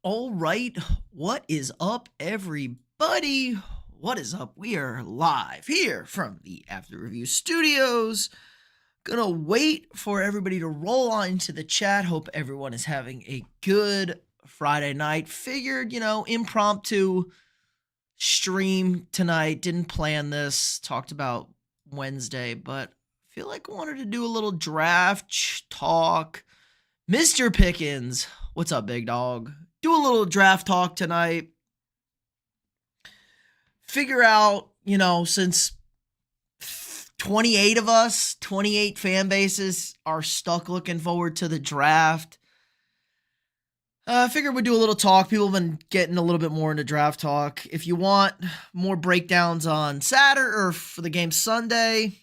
All right, what is up, everybody? What is up? We are live here from the After Review Studios. Gonna wait for everybody to roll on into the chat. Hope everyone is having a good Friday night. Figured, impromptu stream tonight. Didn't plan this. Talked about Wednesday, but feel like I wanted to do a little draft talk. Mr. Pickens, what's up, big dog? Do a little draft talk tonight. Figure out, since 28 of us, 28 fan bases are stuck looking forward to the draft. I figured we'd do a little talk. People have been getting a little bit more into draft talk. If you want more breakdowns on Saturday or for the game Sunday,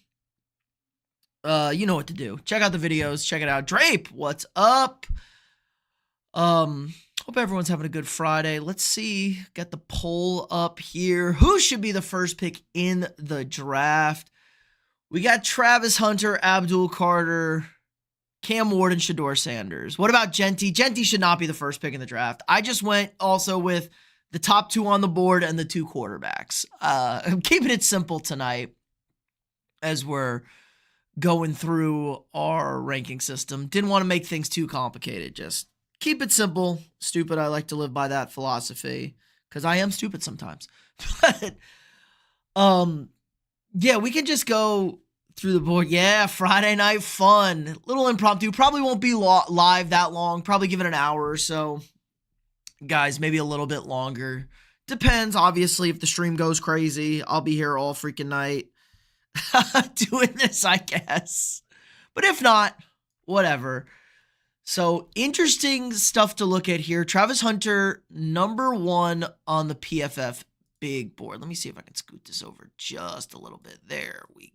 you know what to do. Check out the videos. Check it out. Drape, what's up? Hope everyone's having a good Friday. Let's see. Got the poll up here. Who should be the first pick in the draft? We got Travis Hunter, Abdul Carter, Cam Ward, and Shedeur Sanders. What about Genty? Genty should not be the first pick in the draft. I just went also with the top two on the board and the two quarterbacks. I'm keeping it simple tonight as we're going through our ranking system. Didn't want to make things too complicated. Just keep it simple. Stupid. I like to live by that philosophy because I am stupid sometimes. But yeah, we can just go through the board. Yeah, Friday night fun. Little impromptu. Probably won't be live that long. Probably give it an hour or so. Guys, maybe a little bit longer. Depends, obviously, if the stream goes crazy. I'll be here all freaking night doing this, I guess. But if not, whatever. So, interesting stuff to look at here. Travis Hunter, number one on the PFF big board. Let me see if I can scoot this over just a little bit. There we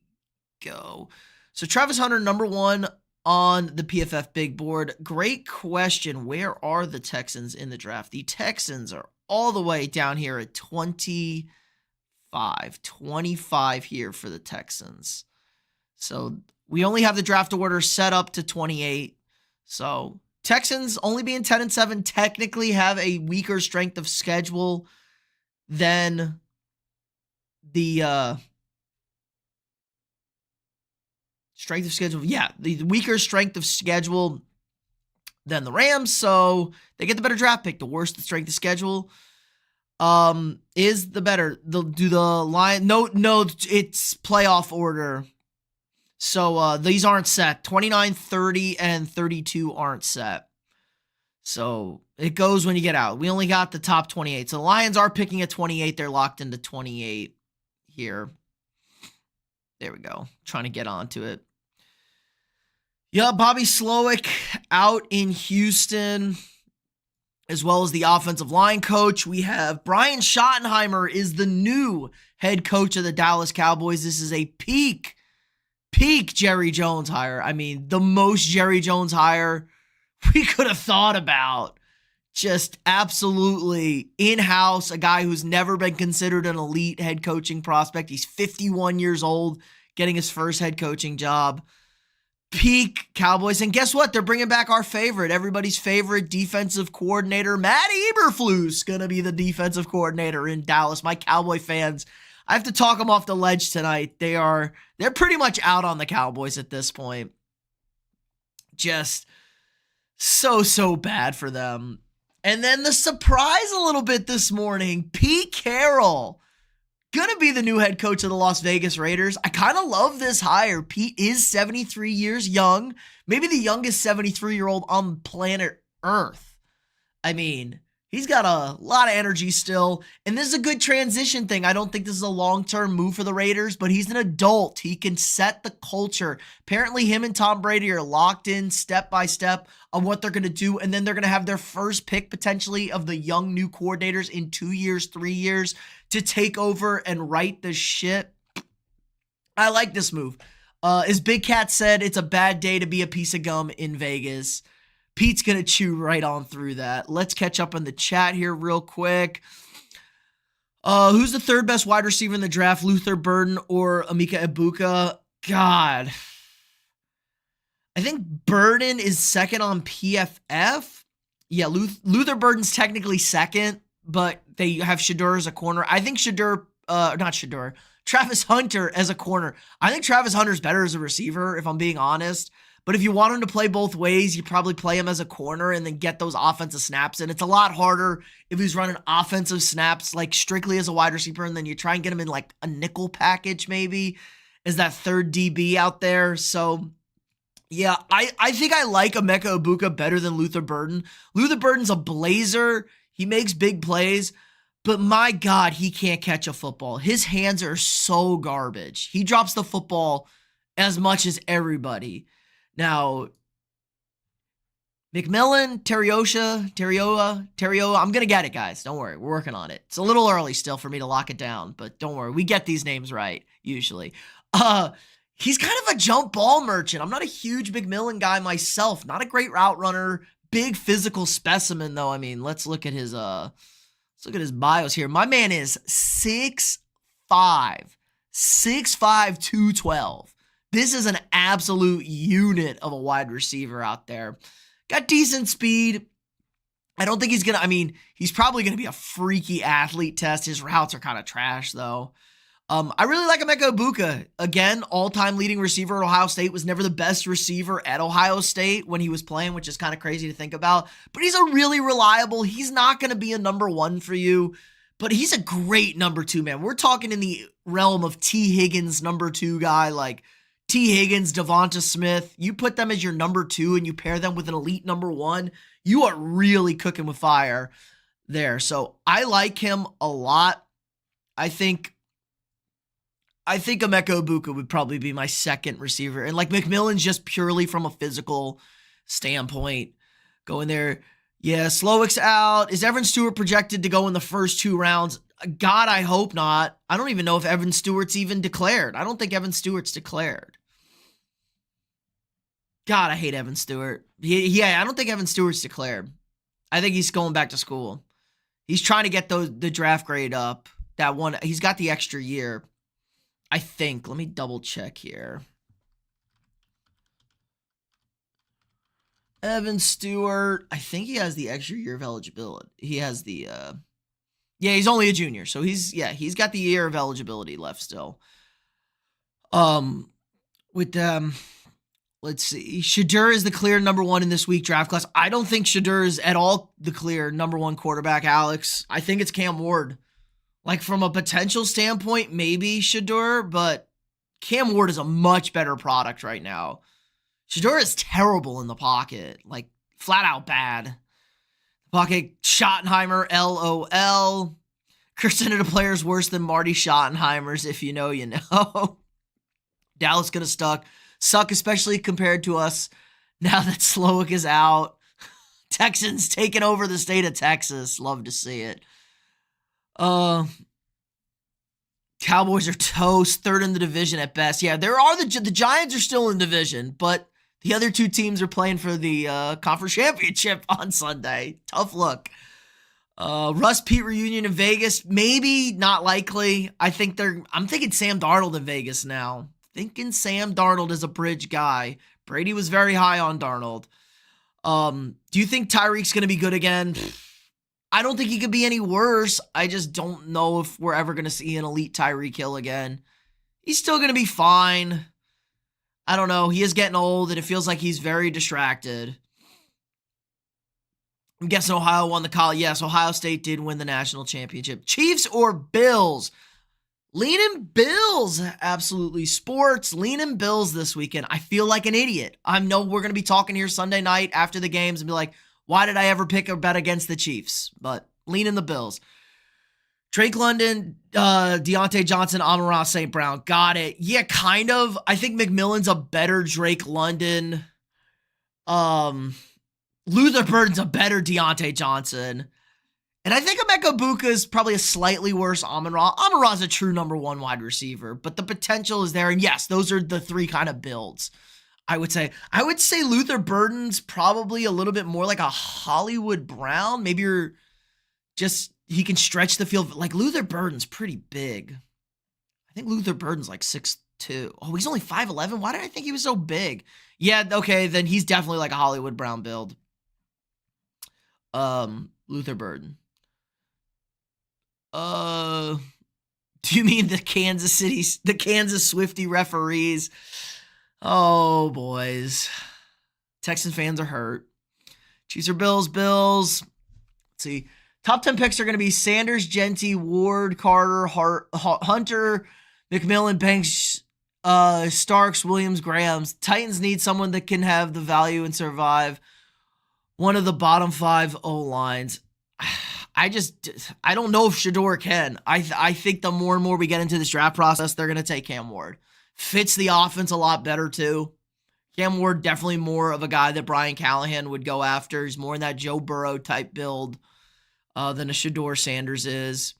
go. So, Travis Hunter, number one on the PFF big board. Great question. Where are the Texans in the draft? The Texans are all the way down here at 25 here for the Texans. So, we only have the draft order set up to 28. So, Texans only being 10-7 technically have a weaker strength of schedule than the strength of schedule. Yeah, the weaker strength of schedule than the Rams. So, they get the better draft pick. The worse the strength of schedule is the better. They'll do the line. No, it's playoff order. So these aren't set. 29, 30, and 32 aren't set. So it goes when you get out. We only got the top 28. So the Lions are picking at 28. They're locked into 28 here. There we go. Trying to get onto it. Yeah, Bobby Slowick out in Houston, as well as the offensive line coach. We have Brian Schottenheimer is the new head coach of the Dallas Cowboys. This is a peak Jerry Jones hire. I mean, the most Jerry Jones hire we could have thought about. Just absolutely in-house, a guy who's never been considered an elite head coaching prospect. He's 51 years old, getting his first head coaching job. Peak Cowboys. And guess what? They're bringing back our favorite, everybody's favorite defensive coordinator, Matt Eberflus, going to be the defensive coordinator in Dallas. My Cowboy fans, I have to talk them off the ledge tonight. They're pretty much out on the Cowboys at this point. Just so bad for them. And then the surprise a little bit this morning, Pete Carroll, gonna be the new head coach of the Las Vegas Raiders. I kind of love this hire. Pete is 73 years young, maybe the youngest 73-year-old on planet Earth. I mean, he's got a lot of energy still, and this is a good transition thing. I don't think this is a long-term move for the Raiders, but he's an adult. He can set the culture. Apparently, him and Tom Brady are locked in step by step on what they're going to do, and then they're going to have their first pick potentially of the young new coordinators in 2 years, 3 years to take over and right the ship. I like this move. As Big Cat said, it's a bad day to be a piece of gum in Vegas. Pete's going to chew right on through that. Let's catch up on the chat here real quick. Who's the third best wide receiver in the draft? Luther Burden or Emeka Egbuka? God. I think Burden is second on PFF. Yeah, Luther Burden's technically second, but they have Shedeur as a corner. I think Travis Hunter as a corner. I think Travis Hunter's better as a receiver, if I'm being honest. But if you want him to play both ways, you probably play him as a corner and then get those offensive snaps. And it's a lot harder if he's running offensive snaps, like strictly as a wide receiver, and then you try and get him in like a nickel package maybe as that third DB out there. So yeah, I think I like Emeka Egbuka better than Luther Burden. Luther Burden's a blazer. He makes big plays, but my God, he can't catch a football. His hands are so garbage. He drops the football as much as everybody. Now, McMillan, Terioa, I'm going to get it, guys. Don't worry. We're working on it. It's a little early still for me to lock it down, but don't worry. We get these names right, usually. He's kind of a jump ball merchant. I'm not a huge McMillan guy myself. Not a great route runner. Big physical specimen, though. I mean, let's look at his bios here. My man is 6'5", 212. This is an absolute unit of a wide receiver out there. Got decent speed. I don't think he's probably going to be a freaky athlete test. His routes are kind of trash, though. I really like Emeka Egbuka. Again, all-time leading receiver at Ohio State. Was never the best receiver at Ohio State when he was playing, which is kind of crazy to think about. But he's a really reliable. He's not going to be a number one for you, but he's a great number two, man. We're talking in the realm of T. Higgins, number two guy, like T. Higgins, Devonta Smith. You put them as your number two and you pair them with an elite number one, you are really cooking with fire there. So I like him a lot. I think Emeka Egbuka would probably be my second receiver. And like McMillan's just purely from a physical standpoint going there. Yeah, Slowick's out. Is Evan Stewart projected to go in the first 2 rounds? God, I hope not. I don't even know if Evan Stewart's even declared. I don't think Evan Stewart's declared. God, I hate Evan Stewart. I don't think Evan Stewart's declared. I think he's going back to school. He's trying to get the draft grade up. That one, he's got the extra year. I think. Let me double check here. Evan Stewart. I think he has the extra year of eligibility. He has the he's only a junior. So he's got the year of eligibility left still. Let's see. Shedeur is the clear number one in this week draft class. I don't think Shedeur is at all the clear number one quarterback, Alex. I think it's Cam Ward. Like, from a potential standpoint, maybe Shedeur, but Cam Ward is a much better product right now. Shedeur is terrible in the pocket. Like, flat out bad. Pocket, Schottenheimer, LOL. Percentage of players worse than Marty Schottenheimer's. If you know, you know. Dallas gonna suck, especially compared to us now that Slowick is out. Texans taking over the state of Texas. Love to see it. Cowboys are toast, third in the division at best. Yeah, the Giants are still in division, but the other two teams are playing for the conference championship on Sunday. Tough look. Russ Pete reunion in Vegas, maybe, not likely. I'm thinking Sam Darnold in Vegas now. Thinking Sam Darnold is a bridge guy. Brady was very high on Darnold. Do you think Tyreek's going to be good again? I don't think he could be any worse. I just don't know if we're ever going to see an elite Tyreek Hill again. He's still going to be fine. I don't know. He is getting old, and it feels like he's very distracted. I'm guessing Ohio won the college. Yes, Ohio State did win the national championship. Chiefs or Bills? Leaning Bills. Absolutely. Sports. Leaning Bills this weekend. I feel like an idiot. I know we're going to be talking here Sunday night after the games and be like, why did I ever pick or bet against the Chiefs? But lean in the Bills. Drake London, Deontay Johnson, Amon-Ra St. Brown. Got it. Yeah, kind of. I think McMillan's a better Drake London. Luther Burden's a better Deontay Johnson. And I think Emeka Egbuka is probably a slightly worse Amon-Ra. Amon-Ra's a true number one wide receiver, but the potential is there. And yes, those are the three kind of builds. I would say Luther Burden's probably a little bit more like a Hollywood Brown. Maybe he can stretch the field. Like, Luther Burden's pretty big. I think Luther Burden's like 6'2". Oh, he's only 5'11". Why did I think he was so big? Yeah, okay, then he's definitely like a Hollywood Brown build. Luther Burden. Do you mean the Kansas Swiftie referees? Oh, boys. Texan fans are hurt. Chiefs or Bills? Bills. Let's see. Top 10 picks are going to be Sanders, Genty, Ward, Carter, Hunter, McMillan, Banks, Starks, Williams, Grahams. Titans need someone that can have the value and survive one of the bottom 5 O-lines. I don't know if Shedeur can. I think the more and more we get into this draft process, they're going to take Cam Ward. Fits the offense a lot better, too. Cam Ward, definitely more of a guy that Brian Callahan would go after. He's more in that Joe Burrow type build than a Shedeur Sanders is.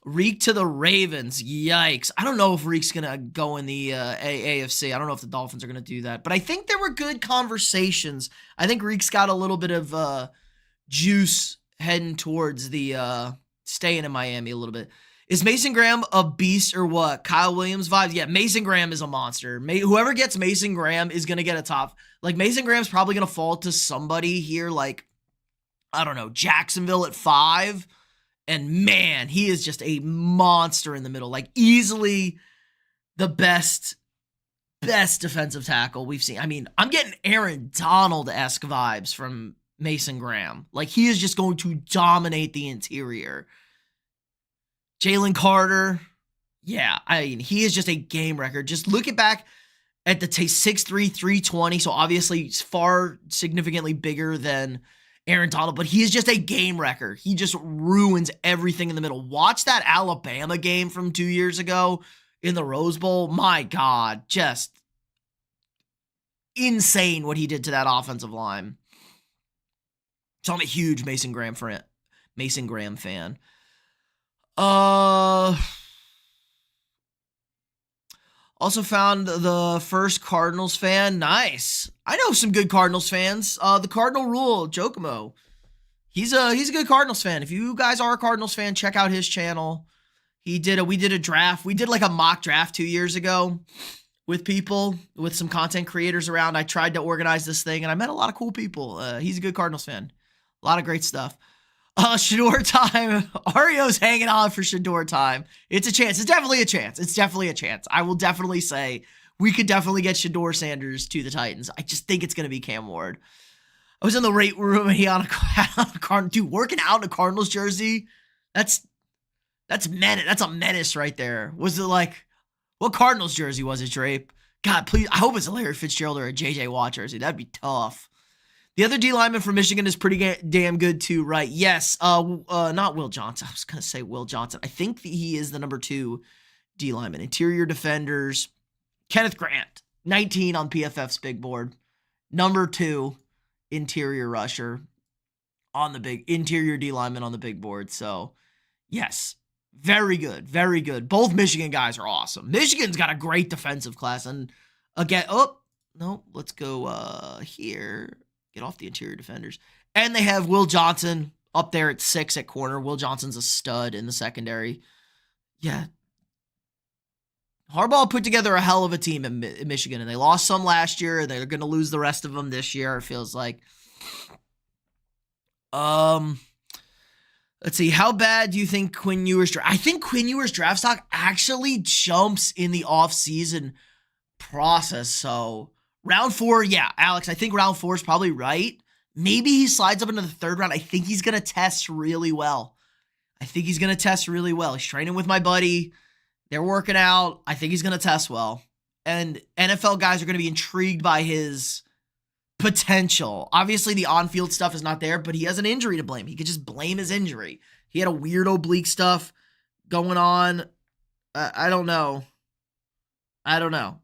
Reek to the Ravens. Yikes. I don't know if Reek's going to go in the AFC. I don't know if the Dolphins are going to do that. But I think there were good conversations. I think Reek's got a little bit of juice heading towards the staying in Miami a little bit. Is Mason Graham a beast or what? Kyle Williams vibes? Yeah, Mason Graham is a monster. Whoever gets Mason Graham is going to get a top. Like, Mason Graham's probably going to fall to somebody here like, I don't know, Jacksonville at 5. And man, he is just a monster in the middle. Like, easily the best defensive tackle we've seen. I mean, I'm getting Aaron Donald-esque vibes from Mason Graham. Like, he is just going to dominate the interior. Jalen Carter, yeah, I mean, he is just a game record. Just looking back at the 6'3", 320, so obviously he's far significantly bigger than Aaron Donald, but he is just a game wrecker. He just ruins everything in the middle. Watch that Alabama game from 2 years ago in the Rose Bowl. My God, just insane what he did to that offensive line. So I'm a huge Mason Graham fan. Also found the first Cardinals fan. Nice. I know some good Cardinals fans. The Cardinal Rule, Giacomo. He's a good Cardinals fan. If you guys are a Cardinals fan, check out his channel. We did a draft. We did like a mock draft 2 years ago with some content creators around. I tried to organize this thing and I met a lot of cool people. He's a good Cardinals fan. A lot of great stuff. Shedeur time. Ario's hanging on for Shedeur time. It's a chance. It's definitely a chance. I will definitely say we could definitely get Shedeur Sanders to the Titans. I just think it's going to be Cam Ward. I was in the rate room and he on a dude working out in a Cardinals jersey. That's menace. That's a menace right there. Was it like, what Cardinals jersey was it, Drape? God, please. I hope it's a Larry Fitzgerald or a JJ Watt jersey. That'd be tough. The other D lineman from Michigan is pretty damn good too, right? Yes. Not Will Johnson. I was going to say Will Johnson. I think he is the number 2 D lineman. Interior defenders. Kenneth Grant, 19 on PFF's big board. Number 2 interior rusher on the big interior D lineman on the big board. So, yes. Very good. Very good. Both Michigan guys are awesome. Michigan's got a great defensive class. And again, let's go here. Get off the interior defenders. And they have Will Johnson up there at 6 at corner. Will Johnson's a stud in the secondary. Yeah. Harbaugh put together a hell of a team in Michigan, and they lost some last year. They're going to lose the rest of them this year, it feels like. Let's see. How bad do you think Quinn Ewers draft? I think Quinn Ewers draft stock actually jumps in the offseason process. So round 4, yeah, Alex, I think round 4 is probably right. Maybe he slides up into the 3rd round. I think he's going to test really well. He's training with my buddy. They're working out. I think he's going to test well. And NFL guys are going to be intrigued by his potential. Obviously, the on-field stuff is not there, but he has an injury to blame. He could just blame his injury. He had a weird oblique stuff going on. I don't know,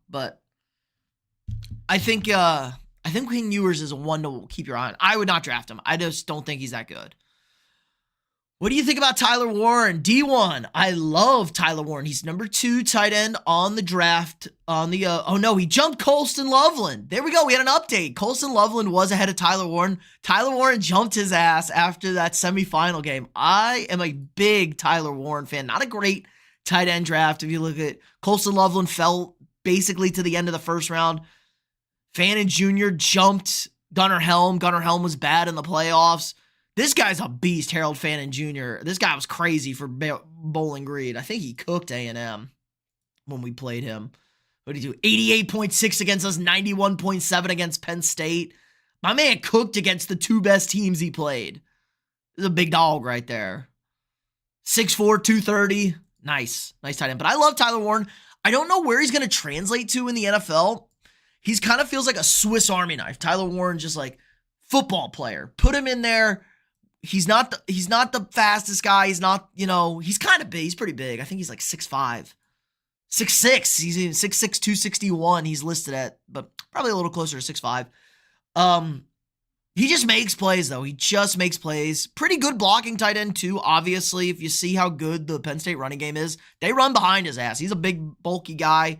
but I think Quinn Ewers is one to keep your eye on. I would not draft him. I just don't think he's that good. What do you think about Tyler Warren? D1. I love Tyler Warren. He's number 2 tight end on the draft. He jumped Colston Loveland. There we go. We had an update. Colston Loveland was ahead of Tyler Warren. Tyler Warren jumped his ass after that semifinal game. I am a big Tyler Warren fan. Not a great tight end draft. If you look at Colston Loveland fell basically to the end of the 1st round. Fannin Jr. jumped Gunnar Helm. Gunnar Helm was bad in the playoffs. This guy's a beast, Harold Fannin Jr. This guy was crazy for Bowling Green. I think he cooked A&M when we played him. What did he do? 88.6 against us, 91.7 against Penn State. My man cooked against the two best teams he played. This is a big dog right there. 6'4", 230. Nice tight end. But I love Tyler Warren. I don't know where he's going to translate to in the NFL. He's kind of feels like a Swiss Army knife. Tyler Warren, just like football player. Put him in there. He's not the fastest guy. He's not, he's kind of big. He's pretty big. I think he's like 6'5". 6'6". He's even 6'6", 261 he's listed at, but probably a little closer to 6'5". He just makes plays, though. He just makes plays. Pretty good blocking tight end, too. Obviously, if you see how good the Penn State running game is, they run behind his ass. He's a big, bulky guy.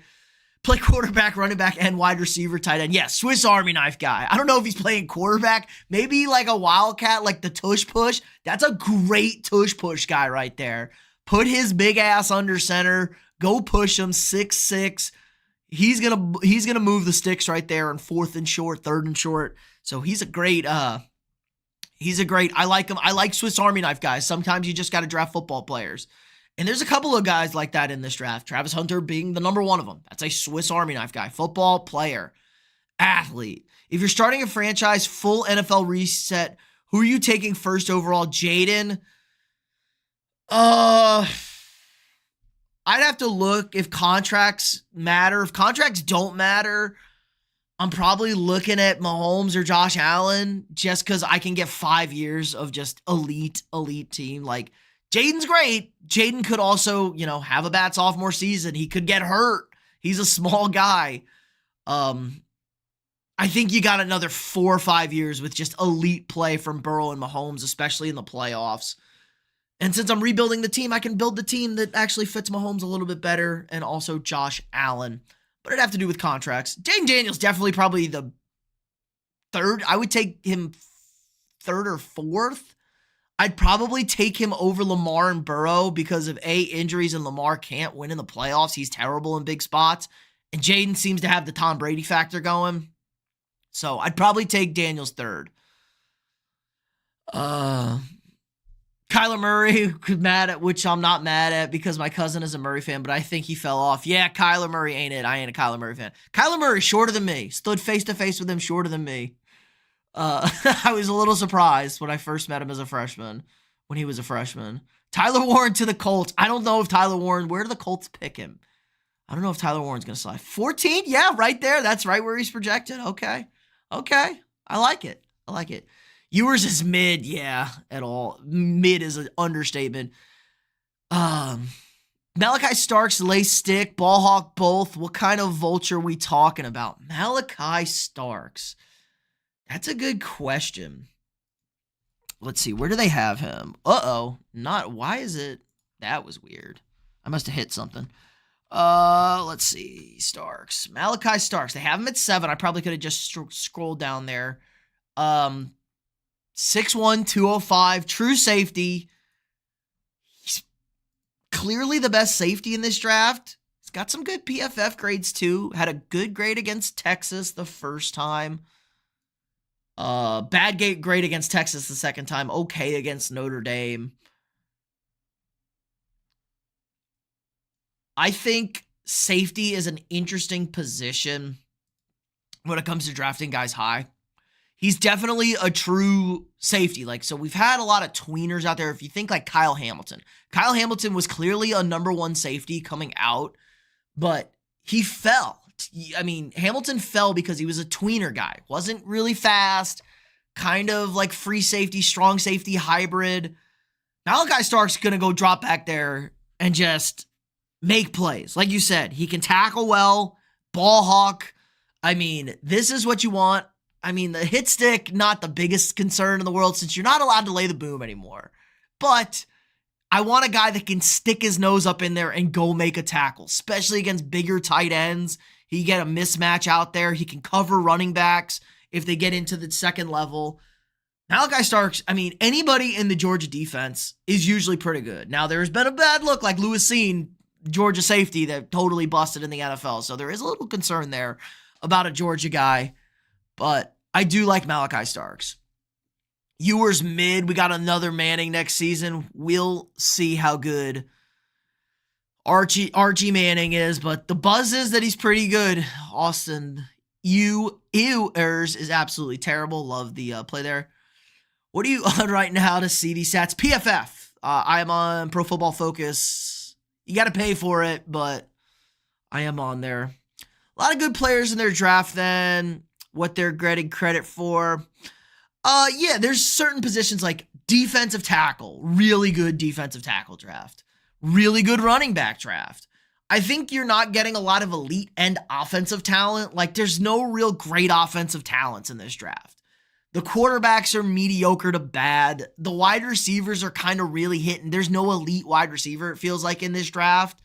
Play quarterback, running back, and wide receiver tight end. Yeah, Swiss Army knife guy. I don't know if he's playing quarterback. Maybe like a wildcat, like the tush push. That's a great tush push guy right there. Put his big ass under center. Go push him, 6'6". He's gonna move the sticks right there on 4th and short, 3rd and short. So he's a great, I like him. I like Swiss Army knife guys. Sometimes you just got to draft football players. And there's a couple of guys like that in this draft. Travis Hunter being the number one of them. That's a Swiss Army knife guy. Football player. Athlete. If you're starting a franchise, full NFL reset, who are you taking first overall? Jaden? I'd have to look if contracts matter. If contracts don't matter, I'm probably looking at Mahomes or Josh Allen just because I can get 5 years of just elite team. Like, Jaden's great. Jaden could also, have a bad sophomore season. He could get hurt. He's a small guy. I think you got another 4 or 5 years with just elite play from Burrow and Mahomes, especially in the playoffs. And since I'm rebuilding the team, I can build the team that actually fits Mahomes a little bit better and also Josh Allen. But it'd have to do with contracts. Jaden Daniels definitely probably the third. I would take him 3rd or 4th. I'd probably take him over Lamar and Burrow because of injuries and Lamar can't win in the playoffs. He's terrible in big spots. And Jaden seems to have the Tom Brady factor going. So I'd probably take Daniels 3rd. Kyler Murray, which I'm not mad at because my cousin is a Murray fan, but I think he fell off. Yeah, Kyler Murray ain't it. I ain't a Kyler Murray fan. Kyler Murray, shorter than me. Stood face-to-face with him, shorter than me. I was a little surprised when I first met him as a freshman, when he was a freshman. Tyler Warren to the Colts. I don't know if Tyler Warren, where do the Colts pick him? I don't know if Tyler Warren's going to slide. 14? Yeah, right there. That's right where he's projected. Okay. I like it. Ewers is mid. Yeah, at all. Mid is an understatement. Malachi Starks, lay stick, ball hawk both. What kind of vulture are we talking about? Malachi Starks. That's a good question. Let's see. Where do they have him? Why is it? That was weird. I must have hit something. Let's see. Starks. Malachi Starks. They have him at 7. I probably could have just scrolled down there. 6'1", 205. True safety. He's clearly the best safety in this draft. He's got some good PFF grades too. Had a good grade against Texas the first time. Bad grade against Texas the second time. Okay against Notre Dame. I think safety is an interesting position when it comes to drafting guys high. He's definitely a true safety. So we've had a lot of tweeners out there. If you think like Kyle Hamilton. Kyle Hamilton was clearly a number 1 safety coming out, but he fell. I mean, Hamilton fell because he was a tweener guy. Wasn't really fast, kind of like free safety, strong safety hybrid. Malachi Stark's going to go drop back there and just make plays. Like you said, he can tackle well, ball hawk. I mean, this is what you want. I mean, the hit stick, not the biggest concern in the world since you're not allowed to lay the boom anymore. But I want a guy that can stick his nose up in there and go make a tackle, especially against bigger tight ends. He get a mismatch out there. He can cover running backs if they get into the second level. Malachi Starks, I mean, anybody in the Georgia defense is usually pretty good. Now, there's been a bad look like Lewis Cine, Georgia safety, that totally busted in the NFL. So there is a little concern there about a Georgia guy. But I do like Malachi Starks. Ewers mid. We got another Manning next season. We'll see how good Archie Manning is, but the buzz is that he's pretty good. Austin Ewers is absolutely terrible. Love the play there. What are you on right now to see these stats? PFF. I am on Pro Football Focus. You got to pay for it, but I am on there. A lot of good players in their draft then. What they're getting credit for. Yeah, there's certain positions like defensive tackle. Really good defensive tackle draft. Really good running back draft. I think you're not getting a lot of elite end offensive talent. Like, there's no real great offensive talents in this draft. The quarterbacks are mediocre to bad. The wide receivers are kind of really hitting. There's no elite wide receiver, it feels like, in this draft.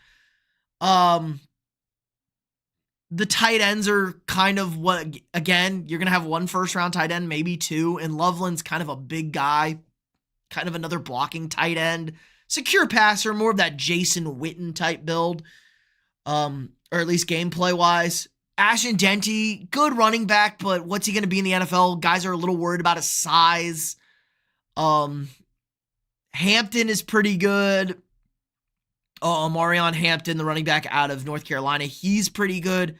The tight ends are kind of what, again, you're going to have one first-round tight end, maybe two, and Loveland's kind of a big guy, kind of another blocking tight end. Secure passer, more of that Jason Witten type build, or at least gameplay-wise. Ashton Denty, good running back, but what's he going to be in the NFL? Guys are a little worried about his size. Hampton is pretty good. Marion Hampton, the running back out of North Carolina, he's pretty good.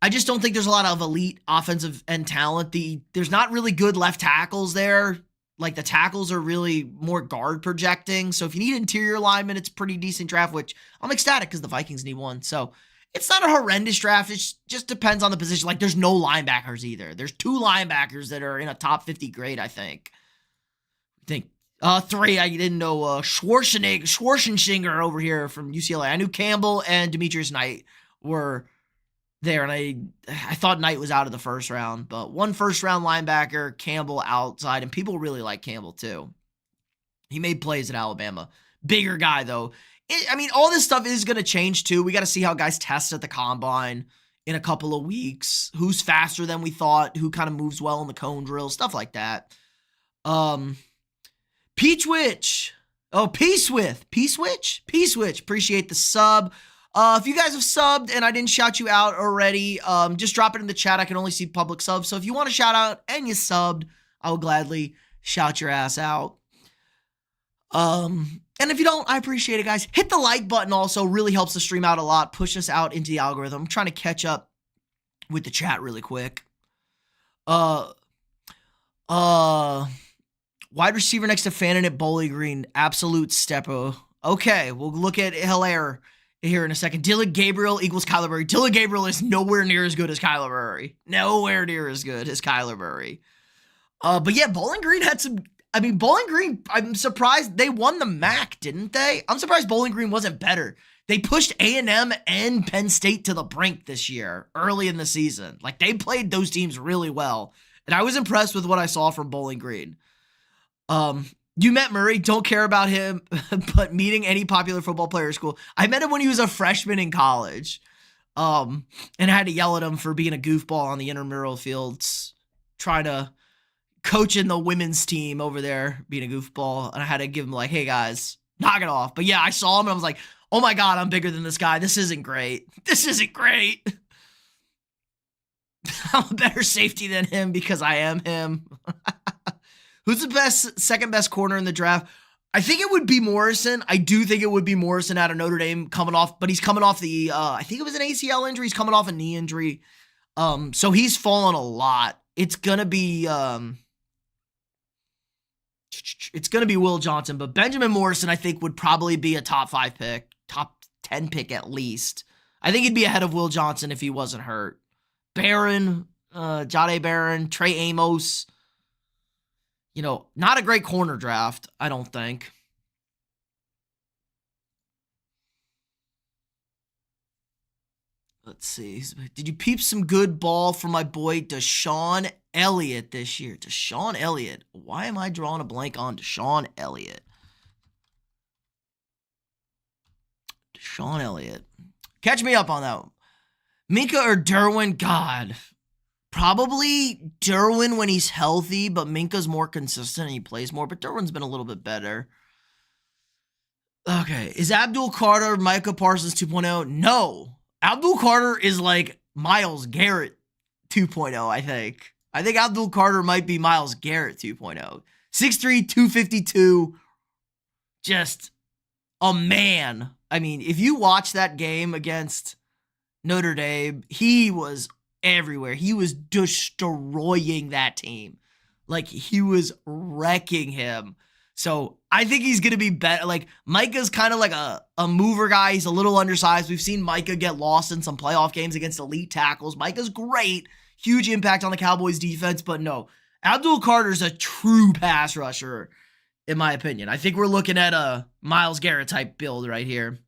I just don't think there's a lot of elite offensive end talent. There's not really good left tackles there. Like, the tackles are really more guard projecting. So if you need interior linemen, it's a pretty decent draft, which I'm ecstatic because the Vikings need one. So it's not a horrendous draft. It just depends on the position. Like, there's no linebackers either. There's 2 linebackers that are in a top 50 grade, I think. 3, I didn't know Schwarzenegger over here from UCLA. I knew Campbell and Demetrius Knight were there, and I thought Knight was out of the first round, but 1 first-round linebacker, Campbell outside, and people really like Campbell too. He made plays at Alabama. Bigger guy, though. All this stuff is going to change too. We got to see how guys test at the combine in a couple of weeks. Who's faster than we thought, who kind of moves well in the cone drill, stuff like that. Peachwitch. Oh, Peacewitch. Appreciate the sub. If you guys have subbed and I didn't shout you out already, just drop it in the chat. I can only see public subs. So if you want to shout out and you subbed, I will gladly shout your ass out. And if you don't, I appreciate it, guys. Hit the like button also. Really helps the stream out a lot. Push us out into the algorithm. I'm trying to catch up with the chat really quick. Wide receiver next to Fannin at Bowling Green. Absolute stepper. Okay, we'll look at Hilaire here in a second. Dylan Gabriel equals Kyler Murray. Dylan Gabriel is nowhere near as good as Kyler Murray. Nowhere near as good as Kyler Murray. But yeah, Bowling Green had some... Bowling Green, I'm surprised they won the MAC, didn't they? I'm surprised Bowling Green wasn't better. They pushed A&M and Penn State to the brink this year, early in the season. Like, they played those teams really well. And I was impressed with what I saw from Bowling Green. You met Murray, don't care about him, but meeting any popular football player is cool. I met him when he was a freshman in college. And I had to yell at him for being a goofball on the intramural fields, trying to coach in the women's team over there, being a goofball. And I had to give him like, hey guys, knock it off. But yeah, I saw him and I was like, oh my God, I'm bigger than this guy. This isn't great. I'm a better safety than him because I am him. Who's the second best corner in the draft? I think it would be Morrison. I do think it would be Morrison out of Notre Dame coming off, but he's coming off the, I think it was an ACL injury. He's coming off a knee injury. So he's fallen a lot. It's going to be Will Johnson, but Benjamin Morrison, I think, would probably be a top 5 pick, top 10 pick at least. I think he'd be ahead of Will Johnson if he wasn't hurt. Barron, Jade Barron, Trey Amos. Not a great corner draft, I don't think. Let's see. Did you peep some good ball from my boy Deshaun Elliott this year? Deshaun Elliott. Why am I drawing a blank on Deshaun Elliott? Deshaun Elliott. Catch me up on that. Minka or Derwin? God. Probably Derwin when he's healthy, but Minka's more consistent and he plays more, but Derwin's been a little bit better. Okay. Is Abdul Carter Micah Parsons 2.0? No. Abdul Carter is like Myles Garrett 2.0, I think. I think Abdul Carter might be Myles Garrett 2.0. 6'3", 252. Just a man. I mean, if you watch that game against Notre Dame, he was everywhere. He was destroying that team. Like, he was wrecking him. So I think he's going to be better. Like, Micah's kind of like a mover guy. He's a little undersized. We've seen Micah get lost in some playoff games against elite tackles. Micah's great. Huge impact on the Cowboys defense. But no, Abdul Carter's a true pass rusher, in my opinion. I think we're looking at a Myles Garrett type build right here.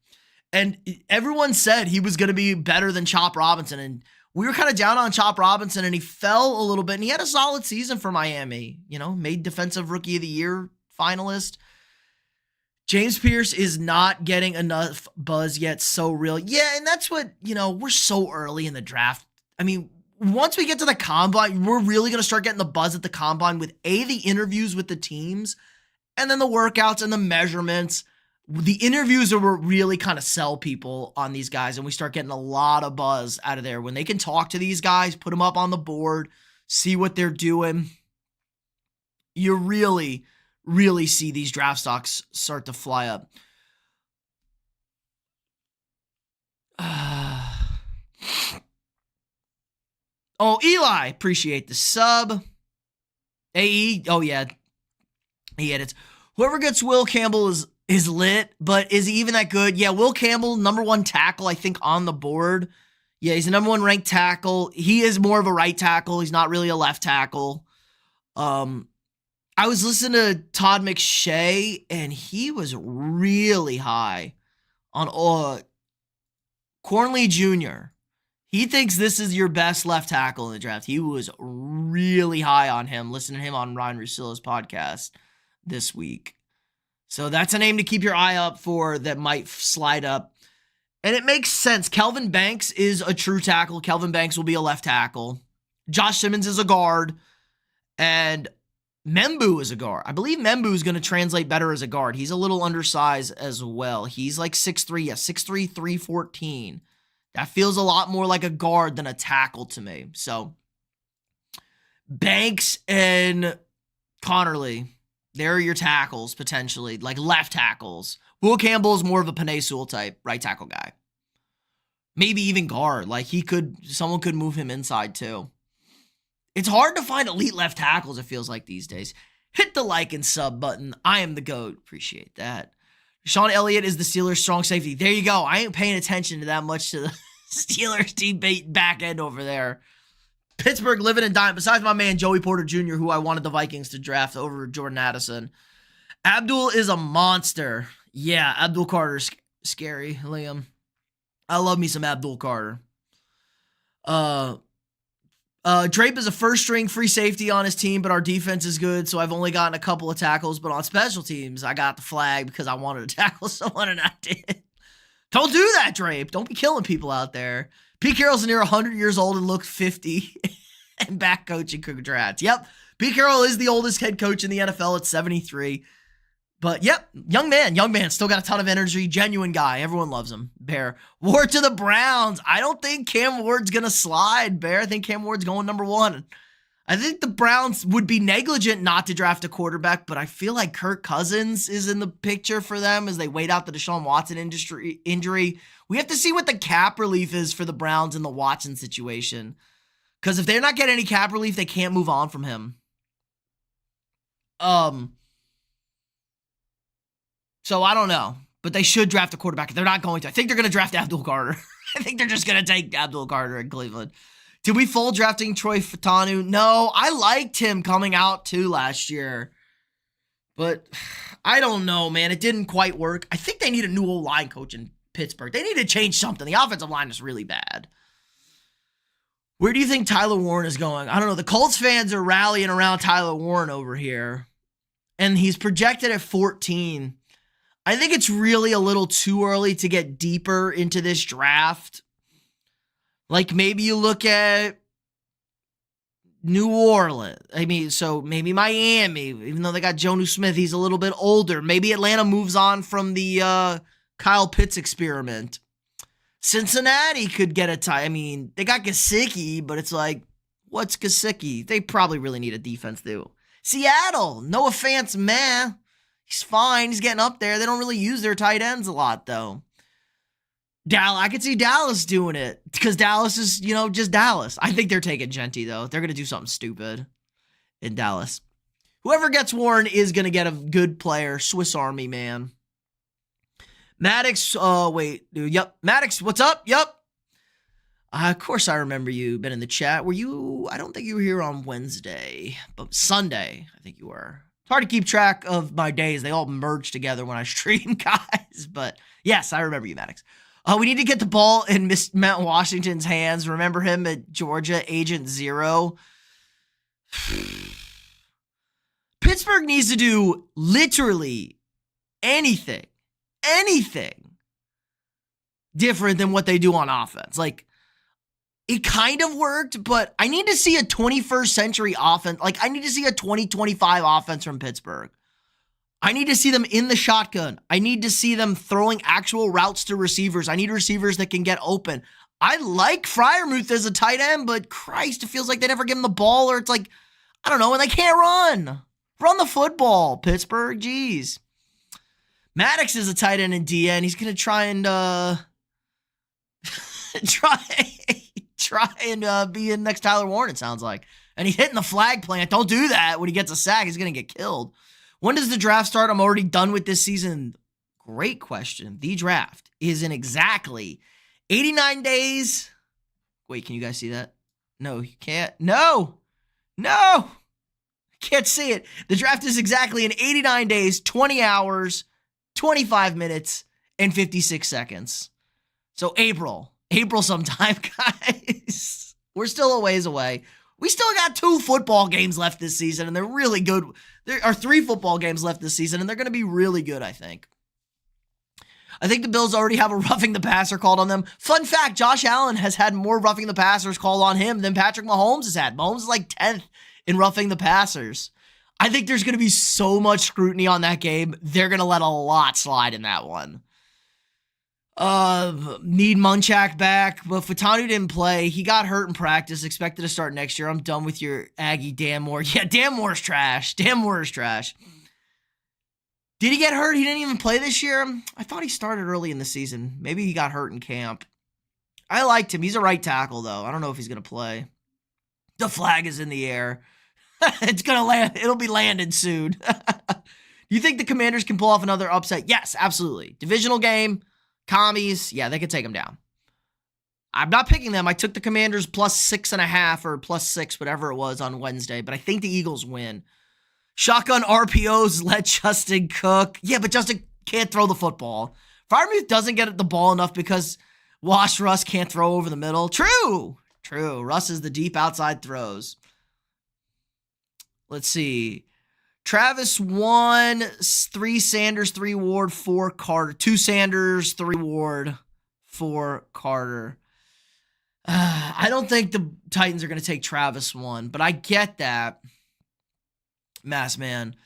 And everyone said he was going to be better than Chop Robinson. And we were kind of down on Chop Robinson, and he fell a little bit. And he had a solid season for Miami. You know, made Defensive Rookie of the Year finalist. James Pierce is not getting enough buzz yet. So real. Yeah, and that's what, you know, we're so early in the draft. I mean, once we get to the combine, we're really going to start getting the buzz at the combine with the interviews with the teams, and then the workouts and the measurements. The interviews are what really kind of sell people on these guys, and we start getting a lot of buzz out of there. When they can talk to these guys, put them up on the board, see what they're doing, you really, really see these draft stocks start to fly up. Oh, Eli, appreciate the sub. AE, oh yeah, he edits. Whoever gets Will Campbell is lit, but is he even that good? Yeah, Will Campbell, number 1 tackle, I think, on the board. Yeah, he's the number 1 ranked tackle. He is more of a right tackle. He's not really a left tackle. I was listening to Todd McShay, and he was really high on Cornley Jr. He thinks this is your best left tackle in the draft. He was really high on him. Listen to him on Ryan Russillo's podcast this week. So that's a name to keep your eye up for that might slide up. And it makes sense. Kelvin Banks is a true tackle. Kelvin Banks will be a left tackle. Josh Simmons is a guard. And Membu is a guard. I believe Membu is going to translate better as a guard. He's a little undersized as well. He's like 6'3", yeah, 6'3", 314. That feels a lot more like a guard than a tackle to me. So Banks and Connerly, they're your tackles potentially, like left tackles. Will Campbell is more of a Penei Sewell type right tackle guy. Maybe even guard. Like someone could move him inside too. It's hard to find elite left tackles, it feels like these days. Hit the like and sub button. I am the GOAT. Appreciate that. Sean Elliott is the Steelers' strong safety. There you go. I ain't paying attention to that much to the Steelers team back end over there. Pittsburgh living and dying. Besides my man Joey Porter Jr., who I wanted the Vikings to draft over Jordan Addison. Abdul is a monster. Yeah, Abdul Carter's scary, Liam. I love me some Abdul Carter. Drape is a first-string free safety on his team, but our defense is good, so I've only gotten a couple of tackles. But on special teams, I got the flag because I wanted to tackle someone, and I did. Don't do that, Drape. Don't be killing people out there. Pete Carroll's near 100 years old and looked 50 and back coaching. Congrats. Yep, Pete Carroll is the oldest head coach in the NFL at 73. But, yep, young man, still got a ton of energy, genuine guy. Everyone loves him. Bear. Ward to the Browns. I don't think Cam Ward's going to slide, Bear. I think Cam Ward's going number 1. I think the Browns would be negligent not to draft a quarterback, but I feel like Kirk Cousins is in the picture for them as they wait out the Deshaun Watson injury. We have to see what the cap relief is for the Browns in the Watson situation. Because if they're not getting any cap relief, they can't move on from him. So I don't know, but they should draft a quarterback. They're not going to. I think they're going to draft Abdul Carter. I think they're just going to take Abdul Carter in Cleveland. Did we fold drafting Troy Fatanu? No, I liked him coming out too last year. But I don't know, man. It didn't quite work. I think they need a new O-line coach in Pittsburgh. They need to change something. The offensive line is really bad. Where do you think Tyler Warren is going? I don't know. The Colts fans are rallying around Tyler Warren over here. And he's projected at 14. I think it's really a little too early to get deeper into this draft. Like maybe you look at New Orleans. I mean, so maybe Miami, even though they got Jonnu Smith, he's a little bit older. Maybe Atlanta moves on from the Kyle Pitts experiment. Cincinnati could get a tie. I mean, they got Gesicki, but it's like, what's Gesicki? They probably really need a defense too. Seattle, Noah Fant, meh. He's fine. He's getting up there. They don't really use their tight ends a lot, though. Dallas, I could see Dallas doing it because Dallas is, just Dallas. I think they're taking Genty, though. They're going to do something stupid in Dallas. Whoever gets Warren is going to get a good player. Swiss Army, man. Maddox, Maddox, what's up? Yep. Of course I remember you. Been in the chat. I don't think you were here on Wednesday, but Sunday, I think you were. It's hard to keep track of my days. They all merge together when I stream, guys. But yes, I remember you, Maddox. We need to get the ball in Miss Mount Washington's hands. Remember him at Georgia, Agent Zero? Pittsburgh needs to do literally anything different than what they do on offense. Like, it kind of worked, but I need to see a 21st century offense. Like, I need to see a 2025 offense from Pittsburgh. I need to see them in the shotgun. I need to see them throwing actual routes to receivers. I need receivers that can get open. I like Freiermuth as a tight end, but Christ, it feels like they never give him the ball, or it's like, I don't know, and they can't run. Run the football, Pittsburgh. Jeez. Maddox is a tight end in DN. He's going to try and be in next Tyler Warren, it sounds like. And he's hitting the flag plant. Don't do that. When he gets a sack, he's going to get killed. When does the draft start? I'm already done with this season. Great question. The draft is in exactly 89 days. Wait, can you guys see that? No, you can't. No. Can't see it. The draft is exactly in 89 days, 20 hours, 25 minutes, and 56 seconds. So April sometime, guys. We're still a ways away. We still got 2 football games left this season, and they're really good. There are 3 football games left this season, and they're going to be really good, I think. I think the Bills already have a roughing the passer called on them. Fun fact, Josh Allen has had more roughing the passers called on him than Patrick Mahomes has had. Mahomes is like 10th in roughing the passers. I think there's going to be so much scrutiny on that game. They're going to let a lot slide in that one. Need Munchak back, but Fatanu didn't play. He got hurt in practice, expected to start next year. I'm done with your Aggie Dan Moore. Yeah, Dan Moore's trash. Dan Moore is trash. Did he get hurt? He didn't even play this year? I thought he started early in the season. Maybe he got hurt in camp. I liked him. He's a right tackle, though. I don't know if he's going to play. The flag is in the air. It's going to land. It'll be landed soon. Do you think the Commanders can pull off another upset? Yes, absolutely. Divisional game. Commies, yeah, they could take them down. I'm not picking them. I took the Commanders plus 6.5 or plus 6, whatever it was on Wednesday, but I think the Eagles win. Shotgun RPOs, let Justin cook. Yeah, but Justin can't throw the football. Freiermuth doesn't get the ball enough because Wash Russ can't throw over the middle. True. Russ is the deep outside throws. Let's see. Travis 1, 3 Sanders, 3 Ward, 4 Carter. 2 Sanders, 3 Ward, 4 Carter. I don't think the Titans are going to take Travis 1, but I get that. Mass man.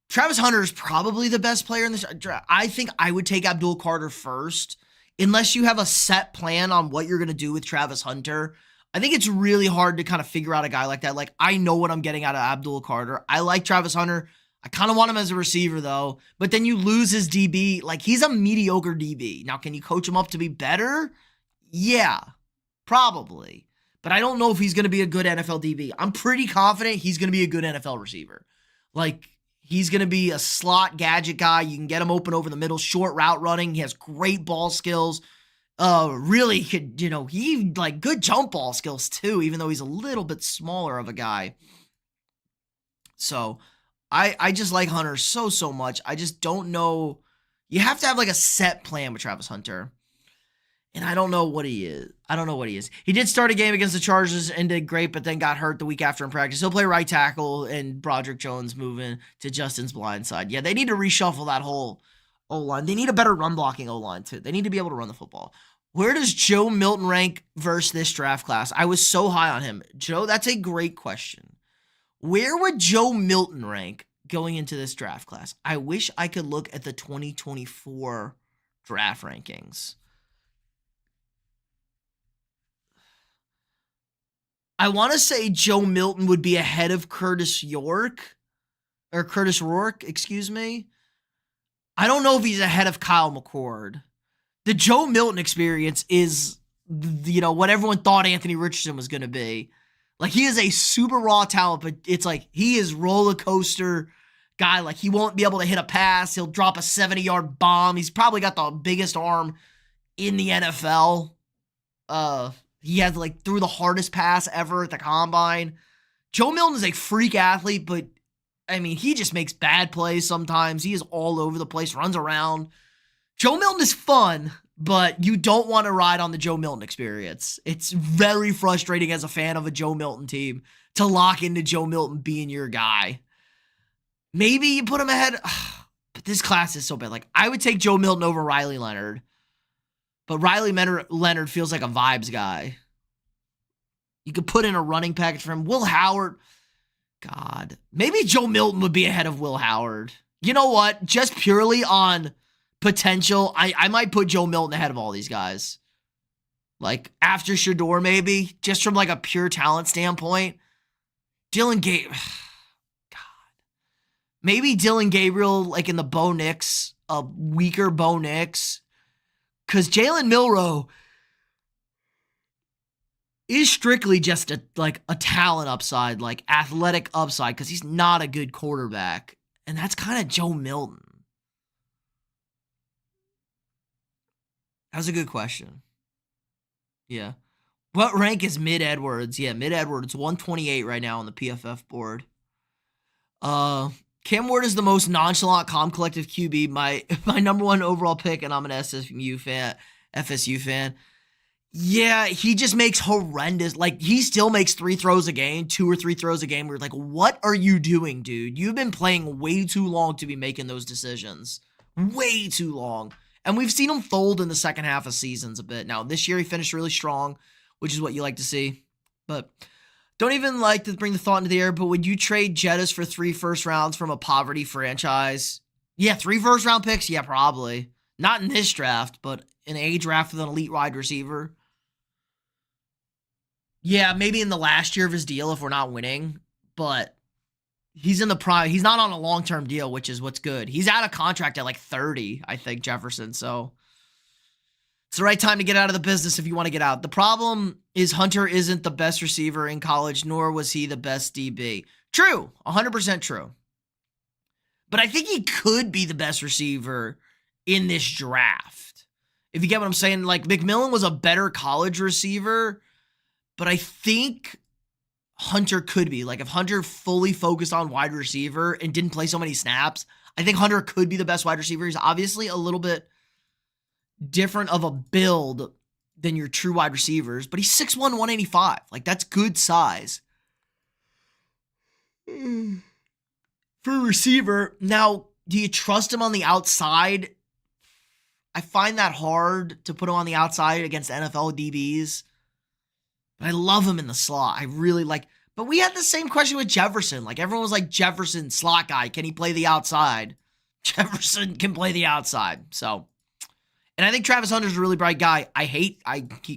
Travis Hunter is probably the best player in this draft. I think I would take Abdul Carter first, unless you have a set plan on what you're going to do with Travis Hunter. I think it's really hard to kind of figure out a guy like that. Like, I know what I'm getting out of Abdul Carter. I like Travis Hunter. I kind of want him as a receiver, though. But then you lose his DB. Like, he's a mediocre DB. Now, can you coach him up to be better? Yeah, probably. But I don't know if he's going to be a good NFL DB. I'm pretty confident he's going to be a good NFL receiver. Like, he's going to be a slot gadget guy. You can get him open over the middle, short route running. He has great ball skills. Really could, he like good jump ball skills too, even though he's a little bit smaller of a guy. So I just like Hunter so much. I just don't know. You have to have like a set plan with Travis Hunter. And I don't know what he is. He did start a game against the Chargers and did great, but then got hurt the week after in practice. He'll play right tackle, and Broderick Jones moving to Justin's blind side. Yeah, they need to reshuffle that whole O-line. They need a better run blocking O-line too. They need to be able to run the football. Where does Joe Milton rank versus this draft class? I was so high on him. Joe, that's a great question. Where would Joe Milton rank going into this draft class? I wish I could look at the 2024 draft rankings. I want to say Joe Milton would be ahead of Curtis Rourke, excuse me. I don't know if he's ahead of Kyle McCord. The Joe Milton experience is, what everyone thought Anthony Richardson was going to be. Like, he is a super raw talent, but it's like he is roller coaster guy. Like, he won't be able to hit a pass. He'll drop a 70-yard bomb. He's probably got the biggest arm in the NFL. He has, threw the hardest pass ever at the combine. Joe Milton is a freak athlete, but, he just makes bad plays sometimes. He is all over the place, runs around. Joe Milton is fun, but you don't want to ride on the Joe Milton experience. It's very frustrating as a fan of a Joe Milton team to lock into Joe Milton being your guy. Maybe you put him ahead, but this class is so bad. I would take Joe Milton over Riley Leonard. But Riley Leonard feels like a vibes guy. You could put in a running package for him. Will Howard. God. Maybe Joe Milton would be ahead of Will Howard. You know what? Just purely on potential, I might put Joe Milton ahead of all these guys. After Shador, maybe. Just from a pure talent standpoint. God. Maybe Dylan Gabriel, in the Bo Nix, a weaker Bo Nix. Because Jalen Milroe is strictly just a talent upside, athletic upside, because he's not a good quarterback. And that's kind of Joe Milton. That was a good question. Yeah. What rank is Mid Edwards? Yeah, Mid Edwards, 128 right now on the PFF board. Cam Ward is the most nonchalant, calm, collective QB. My number one overall pick, and I'm an FSU fan. Yeah, he just makes horrendous. He still makes 3 throws a game, 2 or 3 throws a game. We're what are you doing, dude? You've been playing way too long to be making those decisions. Way too long. And we've seen him fold in the second half of seasons a bit. Now, this year he finished really strong, which is what you like to see. But don't even like to bring the thought into the air, but would you trade Jettis for 3 first rounds from a poverty franchise? Yeah, 3 first round picks? Yeah, probably. Not in this draft, but in a draft with an elite wide receiver. Yeah, maybe in the last year of his deal if we're not winning, but he's in the prime. He's not on a long-term deal, which is what's good. He's out of contract at 30, I think, Jefferson, so it's the right time to get out of the business if you want to get out. The problem is Hunter isn't the best receiver in college, nor was he the best DB. True, 100% true. But I think he could be the best receiver in this draft. If you get what I'm saying, McMillan was a better college receiver, but I think Hunter could be. If Hunter fully focused on wide receiver and didn't play so many snaps, I think Hunter could be the best wide receiver. He's obviously a little bit different of a build than your true wide receivers, but he's 6'1", 185. That's good size for a receiver. Now, do you trust him on the outside? I find that hard to put him on the outside against NFL DBs, but I love him in the slot. I really but we had the same question with Jefferson. Everyone was Jefferson, slot guy, can he play the outside? Jefferson can play the outside, so. And I think Travis Hunter's a really bright guy. He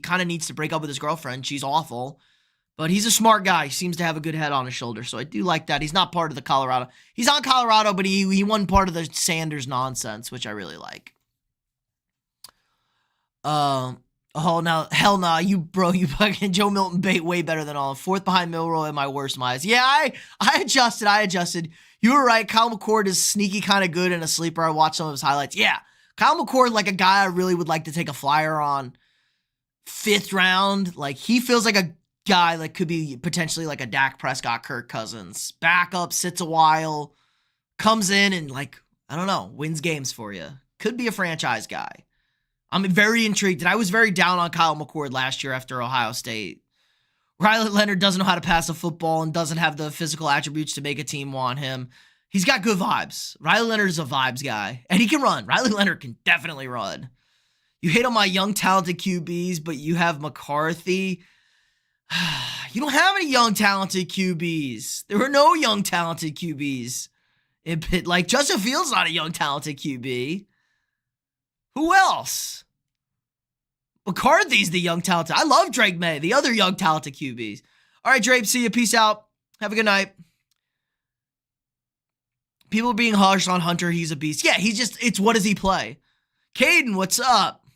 kind of needs to break up with his girlfriend. She's awful. But he's a smart guy. He seems to have a good head on his shoulder. So I do like that. He's not part of the Colorado. He's on Colorado, but he wasn't part of the Sanders nonsense, which I really like. Oh, now, hell nah. You fucking Joe Milton bait way better than all. 4th behind Milroe in my worst minds. Yeah, I adjusted. You were right. Kyle McCord is sneaky kind of good and a sleeper. I watched some of his highlights. Yeah. Kyle McCord, a guy I really would like to take a flyer on. 5th round. He feels like a guy that could be potentially a Dak Prescott, Kirk Cousins. Backup, sits a while, comes in and I don't know, wins games for you. Could be a franchise guy. I'm very intrigued. And I was very down on Kyle McCord last year after Ohio State. Riley Leonard doesn't know how to pass a football and doesn't have the physical attributes to make a team want him. He's got good vibes. Riley Leonard is a vibes guy. And he can run. Riley Leonard can definitely run. You hate on my young, talented QBs, but you have McCarthy. You don't have any young, talented QBs. There were no young, talented QBs in Pitt. Justin Fields not a young, talented QB. Who else? McCarthy's the young, talented. I love Drake May, the other young, talented QBs. All right, Drape, see you. Peace out. Have a good night. People being harsh on Hunter. He's a beast. Yeah, it's what does he play? Caden, what's up?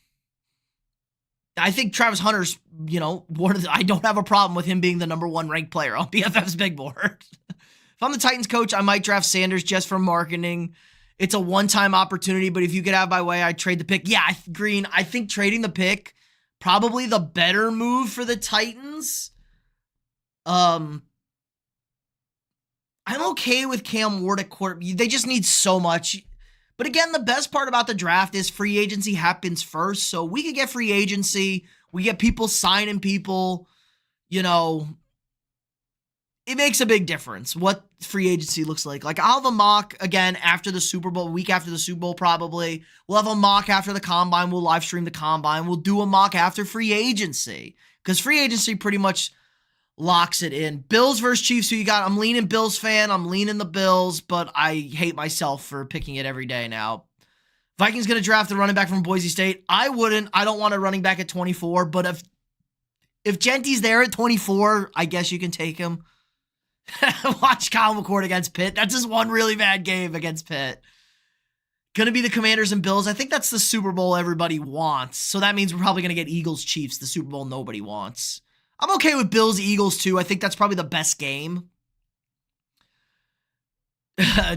I think Travis Hunter's, I don't have a problem with him being the number 1 ranked player on BFF's big board. If I'm the Titans coach, I might draft Sanders just for marketing. It's a one-time opportunity, but if you could have my way, I'd trade the pick. Yeah, Green, I think trading the pick, probably the better move for the Titans. I'm okay with Cam Ward at quarterback. They just need so much. But again, the best part about the draft is free agency happens first. So we could get free agency. We get people signing people. It makes a big difference what free agency looks like. Like, I'll have a mock again after the Super Bowl, week after the Super Bowl probably. We'll have a mock after the Combine. We'll live stream the Combine. We'll do a mock after free agency because free agency pretty much locks it in. Bills versus Chiefs, who you got? I'm leaning Bills fan. I'm leaning the Bills, but I hate myself for picking it every day now. Vikings going to draft a running back from Boise State. I wouldn't. I don't want a running back at 24, but if Genty's there at 24, I guess you can take him. Watch Kyle McCord against Pitt. That's just one really bad game against Pitt. Going to be the Commanders and Bills. I think that's the Super Bowl everybody wants. So that means we're probably going to get Eagles Chiefs, the Super Bowl nobody wants. I'm okay with Bills Eagles too. I think that's probably the best game.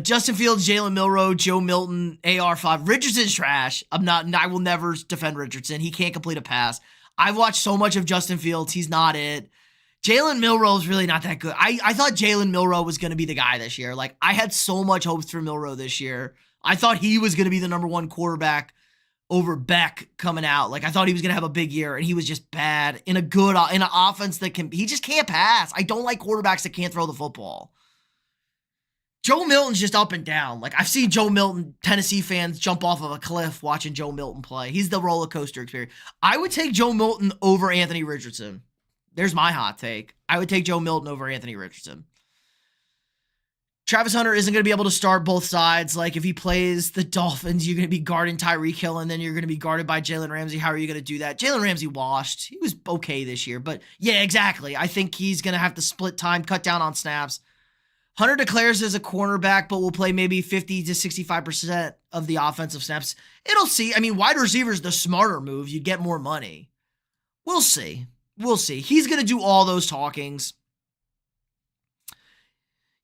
Justin Fields, Jalen Milroe, Joe Milton, AR5. Richardson's trash. I will never defend Richardson. He can't complete a pass. I've watched so much of Justin Fields. He's not it. Jalen Milroe is really not that good. I thought Jalen Milroe was going to be the guy this year. Like, I had so much hopes for Milroe this year. I thought he was going to be the number 1 quarterback over Beck coming out. Like, I thought he was going to have a big year, and he was just bad in an offense that he just can't pass. I don't like quarterbacks that can't throw the football. Joe Milton's just up and down. Like, I've seen Joe Milton, Tennessee fans jump off of a cliff watching Joe Milton play. He's the roller coaster experience. I would take Joe Milton over Anthony Richardson. There's my hot take. I would take Joe Milton over Anthony Richardson. Travis Hunter isn't going to be able to start both sides. Like, if he plays the Dolphins, you're going to be guarding Tyreek Hill, and then you're going to be guarded by Jalen Ramsey. How are you going to do that? Jalen Ramsey washed. He was okay this year. But, yeah, exactly. I think he's going to have to split time, cut down on snaps. Hunter declares as a cornerback, but will play maybe 50 to 65% of the offensive snaps. It'll see. I mean, wide receiver is the smarter move. You get more money. We'll see. We'll see. He's going to do all those talkings.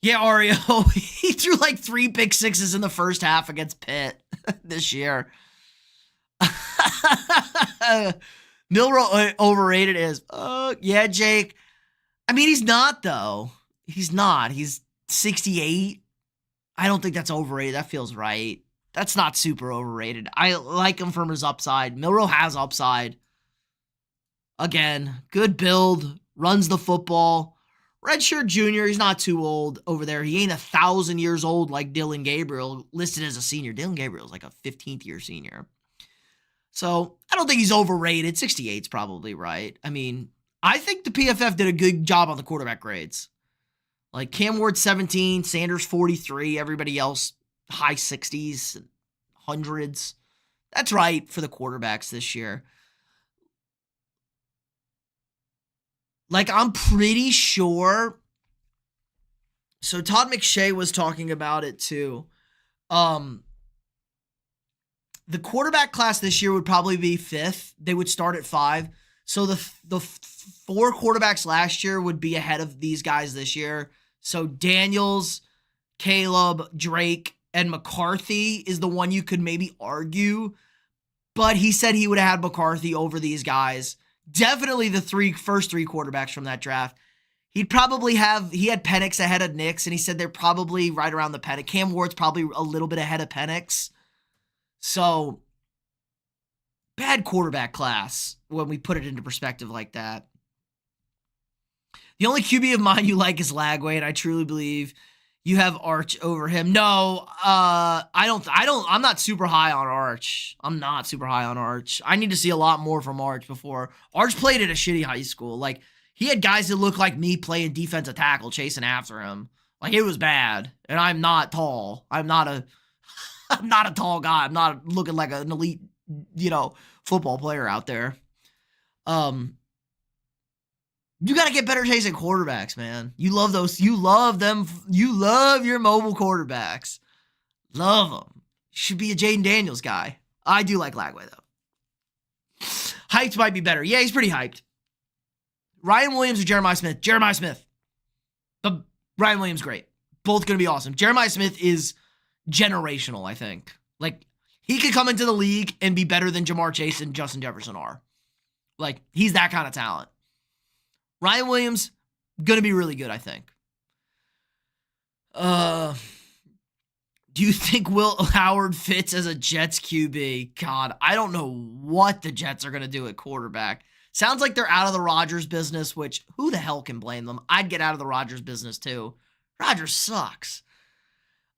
Yeah, Ario, he threw like 3 pick sixes in the first half against Pitt this year. Milroe overrated is, yeah, Jake. I mean, he's not, though. He's not. He's 68. I don't think that's overrated. That feels right. That's not super overrated. I like him from his upside. Milroe has upside. Again, good build, runs the football. Redshirt junior, he's not too old over there. He ain't 1,000 years old like Dylan Gabriel, listed as a senior. Dylan Gabriel's like a 15th year senior. So I don't think he's overrated. 68's probably right. I mean, I think the PFF did a good job on the quarterback grades. Like Cam Ward 17, Sanders 43, everybody else high 60s, hundreds. That's right for the quarterbacks this year. Like, I'm pretty sure. So Todd McShay was talking about it too. The quarterback class this year would probably be 5th. They would start at 5. So the 4 quarterbacks last year would be ahead of these guys this year. So Daniels, Caleb, Drake, and McCarthy is the one you could maybe argue. But he said he would have had McCarthy over these guys. Definitely the first three quarterbacks from that draft. He had Penix ahead of Nix, and he said they're probably right around the Penix. Cam Ward's probably a little bit ahead of Penix. So, bad quarterback class when we put it into perspective like that. The only QB of mine you like is Lagway, and I truly believe you have Arch over him. No, I'm not super high on Arch. I need to see a lot more from Arch before. Arch played at a shitty high school. Like, he had guys that looked like me playing defensive tackle, chasing after him. Like, it was bad. And I'm not tall. I'm not a tall guy. I'm not looking like an elite, football player out there. You got to get better taste in quarterbacks, man. You love those. You love them. You love your mobile quarterbacks. Love them. Should be a Jaden Daniels guy. I do like Lagway, though. Hyped might be better. Yeah, he's pretty hyped. Ryan Williams or Jeremiah Smith? Jeremiah Smith. The Ryan Williams, great. Both going to be awesome. Jeremiah Smith is generational, I think. Like, he could come into the league and be better than Jamar Chase and Justin Jefferson are. Like, he's that kind of talent. Ryan Williams, going to be really good, I think. Do you think Will Howard fits as a Jets QB? God, I don't know what the Jets are going to do at quarterback. Sounds like they're out of the Rodgers business, which who the hell can blame them? I'd get out of the Rodgers business too. Rodgers sucks.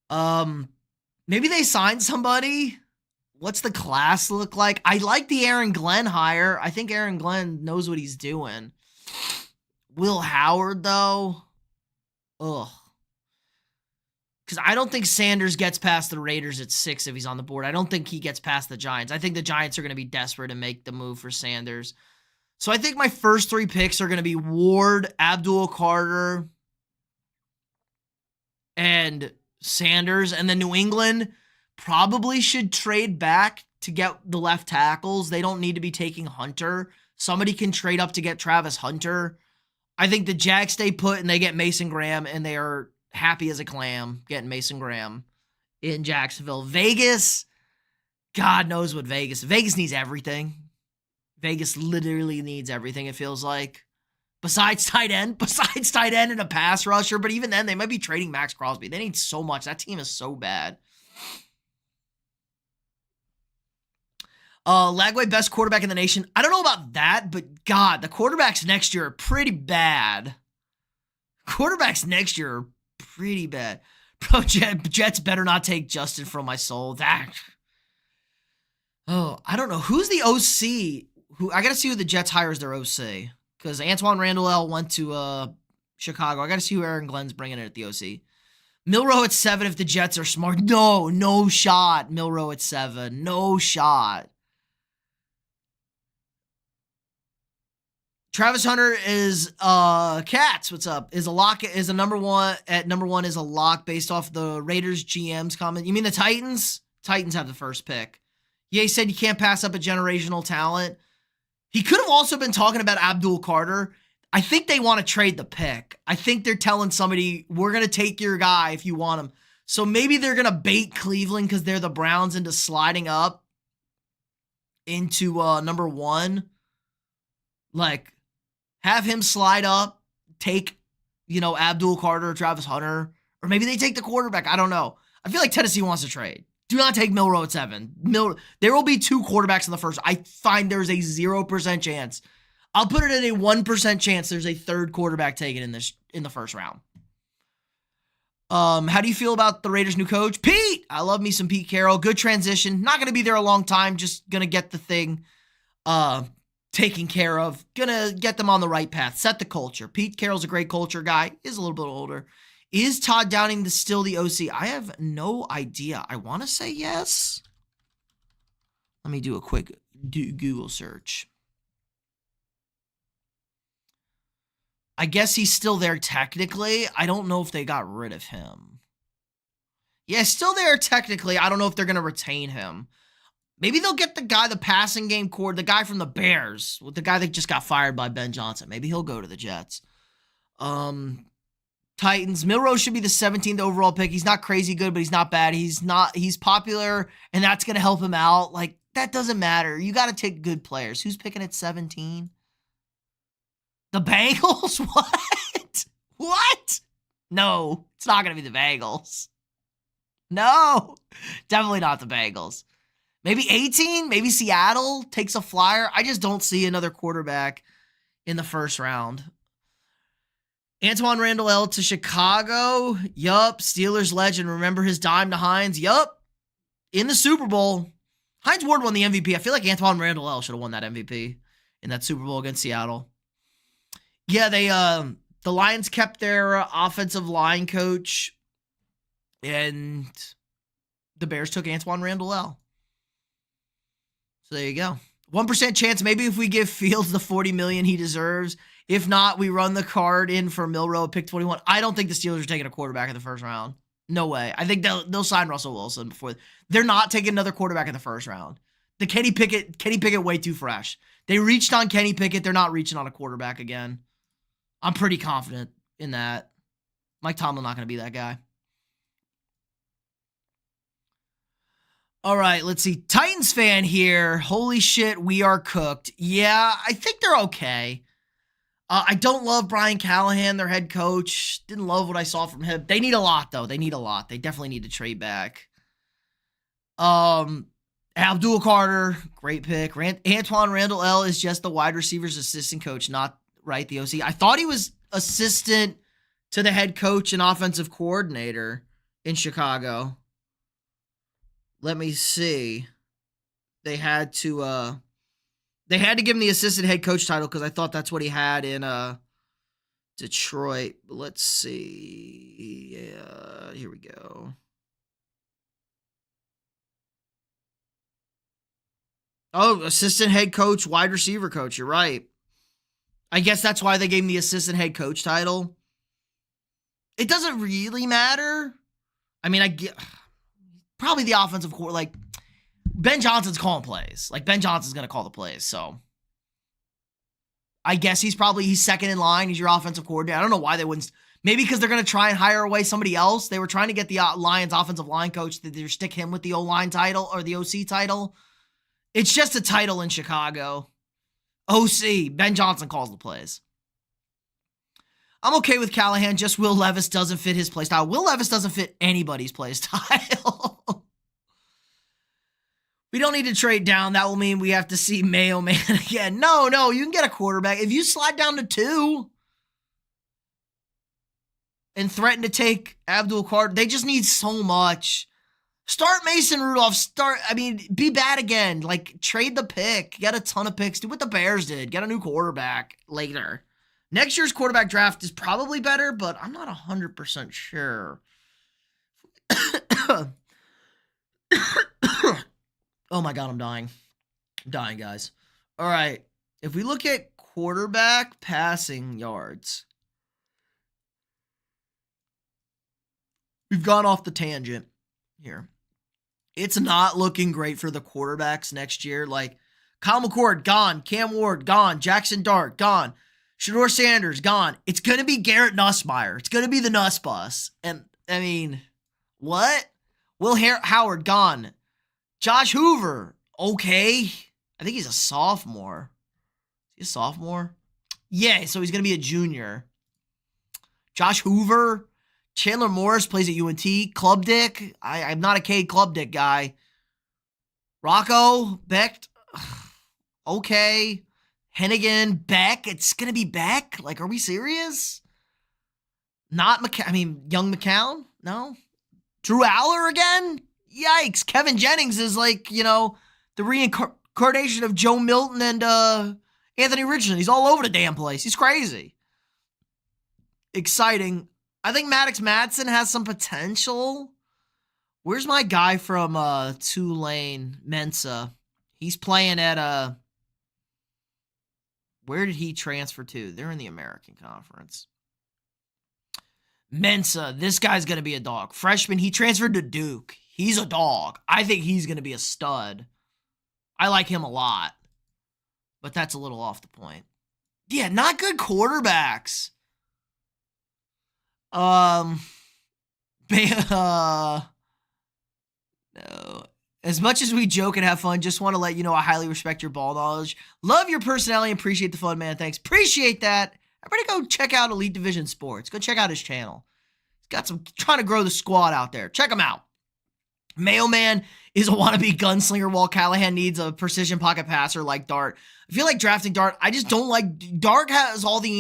Maybe they signed somebody. What's the class look like? I like the Aaron Glenn hire. I think Aaron Glenn knows what he's doing. Will Howard, though? Ugh. Because I don't think Sanders gets past the Raiders at 6 if he's on the board. I don't think he gets past the Giants. I think the Giants are going to be desperate to make the move for Sanders. So I think my first 3 picks are going to be Ward, Abdul Carter, and Sanders. And then New England probably should trade back to get the left tackles. They don't need to be taking Hunter. Somebody can trade up to get Travis Hunter. I think the Jags stay put and they get Mason Graham, and they are happy as a clam getting Mason Graham in Jacksonville. Vegas, God knows what Vegas needs everything. Vegas literally needs everything, it feels like. Besides tight end and a pass rusher. But even then, they might be trading Max Crosby. They need so much. That team is so bad. Lagway, best quarterback in the nation. I don't know about that, but God, the quarterbacks next year are pretty bad. Quarterbacks next year are pretty bad. Bro, Jets better not take Justin from my soul. I don't know. Who's the OC? I got to see who the Jets hire as their OC. Because Antoine Randall went to Chicago. I got to see who Aaron Glenn's bringing in at the OC. Milroe at 7 if the Jets are smart. No shot. Milroe at 7. No shot. Travis Hunter is Cats. What's up? Is a lock? Is a number one at number 1 is a lock based off the Raiders GM's comment. You mean the Titans? Titans have the first pick. Yeah, he said you can't pass up a generational talent. He could have also been talking about Abdul Carter. I think they want to trade the pick. I think they're telling somebody, we're going to take your guy if you want him. So maybe they're going to bait Cleveland because they're the Browns into sliding up into number 1. Like, have him slide up, take, Abdul Carter or Travis Hunter. Or maybe they take the quarterback. I don't know. I feel like Tennessee wants to trade. Do not take Milroe at 7. There will be 2 quarterbacks in the first. I find there's a 0% chance. I'll put it at a 1% chance there's a 3rd quarterback taken in the first round. How do you feel about the Raiders' new coach? Pete! I love me some Pete Carroll. Good transition. Not going to be there a long time. Just going to get the thing taken care of. Going to get them on the right path. Set the culture. Pete Carroll's a great culture guy. He's a little bit older. Is Todd Downing still the OC? I have no idea. I want to say yes. Let me do a quick Google search. I guess he's still there technically. I don't know if they got rid of him. Yeah, still there technically. I don't know if they're going to retain him. Maybe they'll get the passing game cord, the guy from the Bears, the guy that just got fired by Ben Johnson. Maybe he'll go to the Jets. Titans. Milroe should be the 17th overall pick. He's not crazy good, but he's not bad. He's popular, and that's going to help him out. Like, that doesn't matter. You got to take good players. Who's picking at 17? The Bengals? What? What? No, it's not going to be the Bengals. No, definitely not the Bengals. Maybe 18? Maybe Seattle takes a flyer. I just don't see another quarterback in the first round. Antoine Randall to Chicago. Yup. Steelers legend. Remember his dime to Hines? Yup. In the Super Bowl. Hines Ward won the MVP. I feel like Antoine Randall should have won that MVP in that Super Bowl against Seattle. Yeah, the Lions kept their offensive line coach, and the Bears took Antoine Randall. So there you go. 1% chance. Maybe if we give Fields the $40 million he deserves. If not, we run the card in for Milroe at pick 21. I don't think the Steelers are taking a quarterback in the first round. No way. I think they'll sign Russell Wilson before. They're not taking another quarterback in the first round. The Kenny Pickett way too fresh. They reached on Kenny Pickett. They're not reaching on a quarterback again. I'm pretty confident in that. Mike Tomlin not going to be that guy. All right, let's see. Titans fan here. Holy shit, we are cooked. Yeah, I think they're okay. I don't love Brian Callahan, their head coach. Didn't love what I saw from him. They need a lot, though. They need a lot. They definitely need to trade back. Abdul Carter, great pick. Antoine Randall L is just the wide receivers assistant coach, not the OC. I thought he was assistant to the head coach and offensive coordinator in Chicago. Let me see. They had to give him the assistant head coach title because I thought that's what he had in Detroit. Let's see. Yeah, here we go. Oh, assistant head coach, wide receiver coach. You're right. I guess that's why they gave him the assistant head coach title. It doesn't really matter. I mean, I get probably the offensive core. Like Ben Johnson's calling plays. Like Ben Johnson's going to call the plays. So I guess he's second in line. He's your offensive coordinator. I don't know why they wouldn't. Maybe because they're going to try and hire away somebody else. They were trying to get the Lions offensive line coach to either stick him with the O-line title or the OC title. It's just a title in Chicago. OC, Ben Johnson calls the plays. I'm okay with Callahan, just Will Levis doesn't fit his play style. Will Levis doesn't fit anybody's play style. We don't need to trade down. That will mean we have to see Mayo Man again. No, you can get a quarterback. If you slide down to 2 and threaten to take Abdul Carter, they just need so much. Start Mason Rudolph. Be bad again. Like, trade the pick. Get a ton of picks. Do what the Bears did. Get a new quarterback later. Next year's quarterback draft is probably better, but I'm not 100% sure. Oh my God, I'm dying. I'm dying, guys. All right. If we look at quarterback passing yards, we've gone off the tangent here. It's not looking great for the quarterbacks next year. Like, Kyle McCord, gone. Cam Ward, gone. Jackson Dart, gone. Shedeur Sanders, gone. It's going to be Garrett Nussmeier. It's going to be the Nuss bus. And, I mean, what? Will Howard, gone. Josh Hoover, okay. I think he's a sophomore. Is he a sophomore? Yeah, so he's going to be a junior. Josh Hoover. Chandler Morris plays at UNT. Club Dick. I'm not a Cade Club Dick guy. Rocco. Beck. Okay. Hennigan. Beck. It's going to be Beck? Like, are we serious? Not young McCown? No. Drew Aller again? Yikes. Kevin Jennings is like, the reincarnation of Joe Milton and Anthony Richardson. He's all over the damn place. He's crazy. Exciting. I think Maddox Madsen has some potential. Where's my guy from Tulane, Mensa? He's playing at where did he transfer to? They're in the American Conference. Mensa, this guy's going to be a dog. Freshman, he transferred to Duke. He's a dog. I think he's going to be a stud. I like him a lot. But that's a little off the point. Yeah, not good quarterbacks. No. As much as we joke and have fun, just want to let you know I highly respect your ball knowledge. Love your personality and appreciate the fun, man. Thanks. Appreciate that. Everybody go check out Elite Division Sports. Go check out his channel. He's got trying to grow the squad out there. Check him out. Mayo Man is a wannabe gunslinger while Callahan needs a precision pocket passer like Dart. I feel like drafting Dart. I just don't like Dart has all the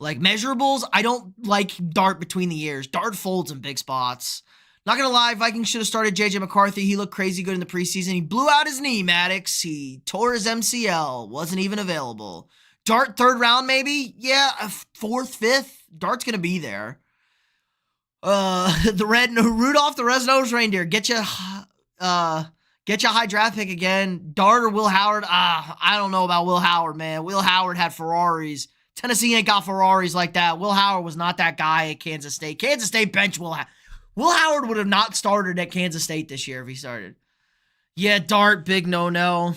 measurables. I don't like Dart between the ears. Dart folds in big spots. Not going to lie, Vikings should have started JJ McCarthy. He looked crazy good in the preseason. He blew out his knee, Maddox. He tore his MCL. Wasn't even available. Dart, 3rd round, maybe? Yeah, 4th, 5th. Dart's going to be there. Rudolph the Red-Nosed Reindeer. Get Get you a high draft pick again. Dart or Will Howard? I don't know about Will Howard, man. Will Howard had Ferraris. Tennessee ain't got Ferraris like that. Will Howard was not that guy at Kansas State. Kansas State bench Will Howard. Will Howard would have not started at Kansas State this year if he started. Yeah, Dart, big no-no.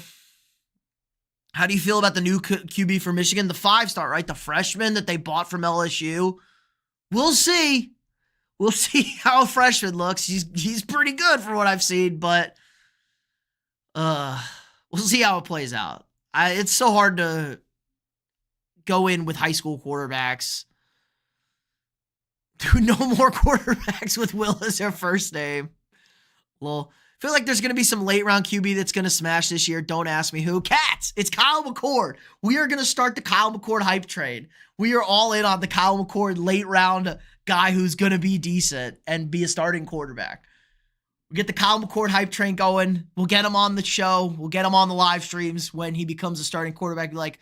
How do you feel about the new QB for Michigan? The 5-star, right? The freshman that they bought from LSU. We'll see. We'll see how a freshman looks. He's pretty good for what I've seen, but we'll see how it plays out. It's so hard to go in with high school quarterbacks. No more quarterbacks with Will as their first name. Well, I feel like there's going to be some late round QB that's going to smash this year. Don't ask me who. Cats, it's Kyle McCord. We are going to start the Kyle McCord hype train. We are all in on the Kyle McCord late round guy who's going to be decent and be a starting quarterback. We get the Kyle McCord hype train going. We'll get him on the show. We'll get him on the live streams when he becomes a starting quarterback. Be like,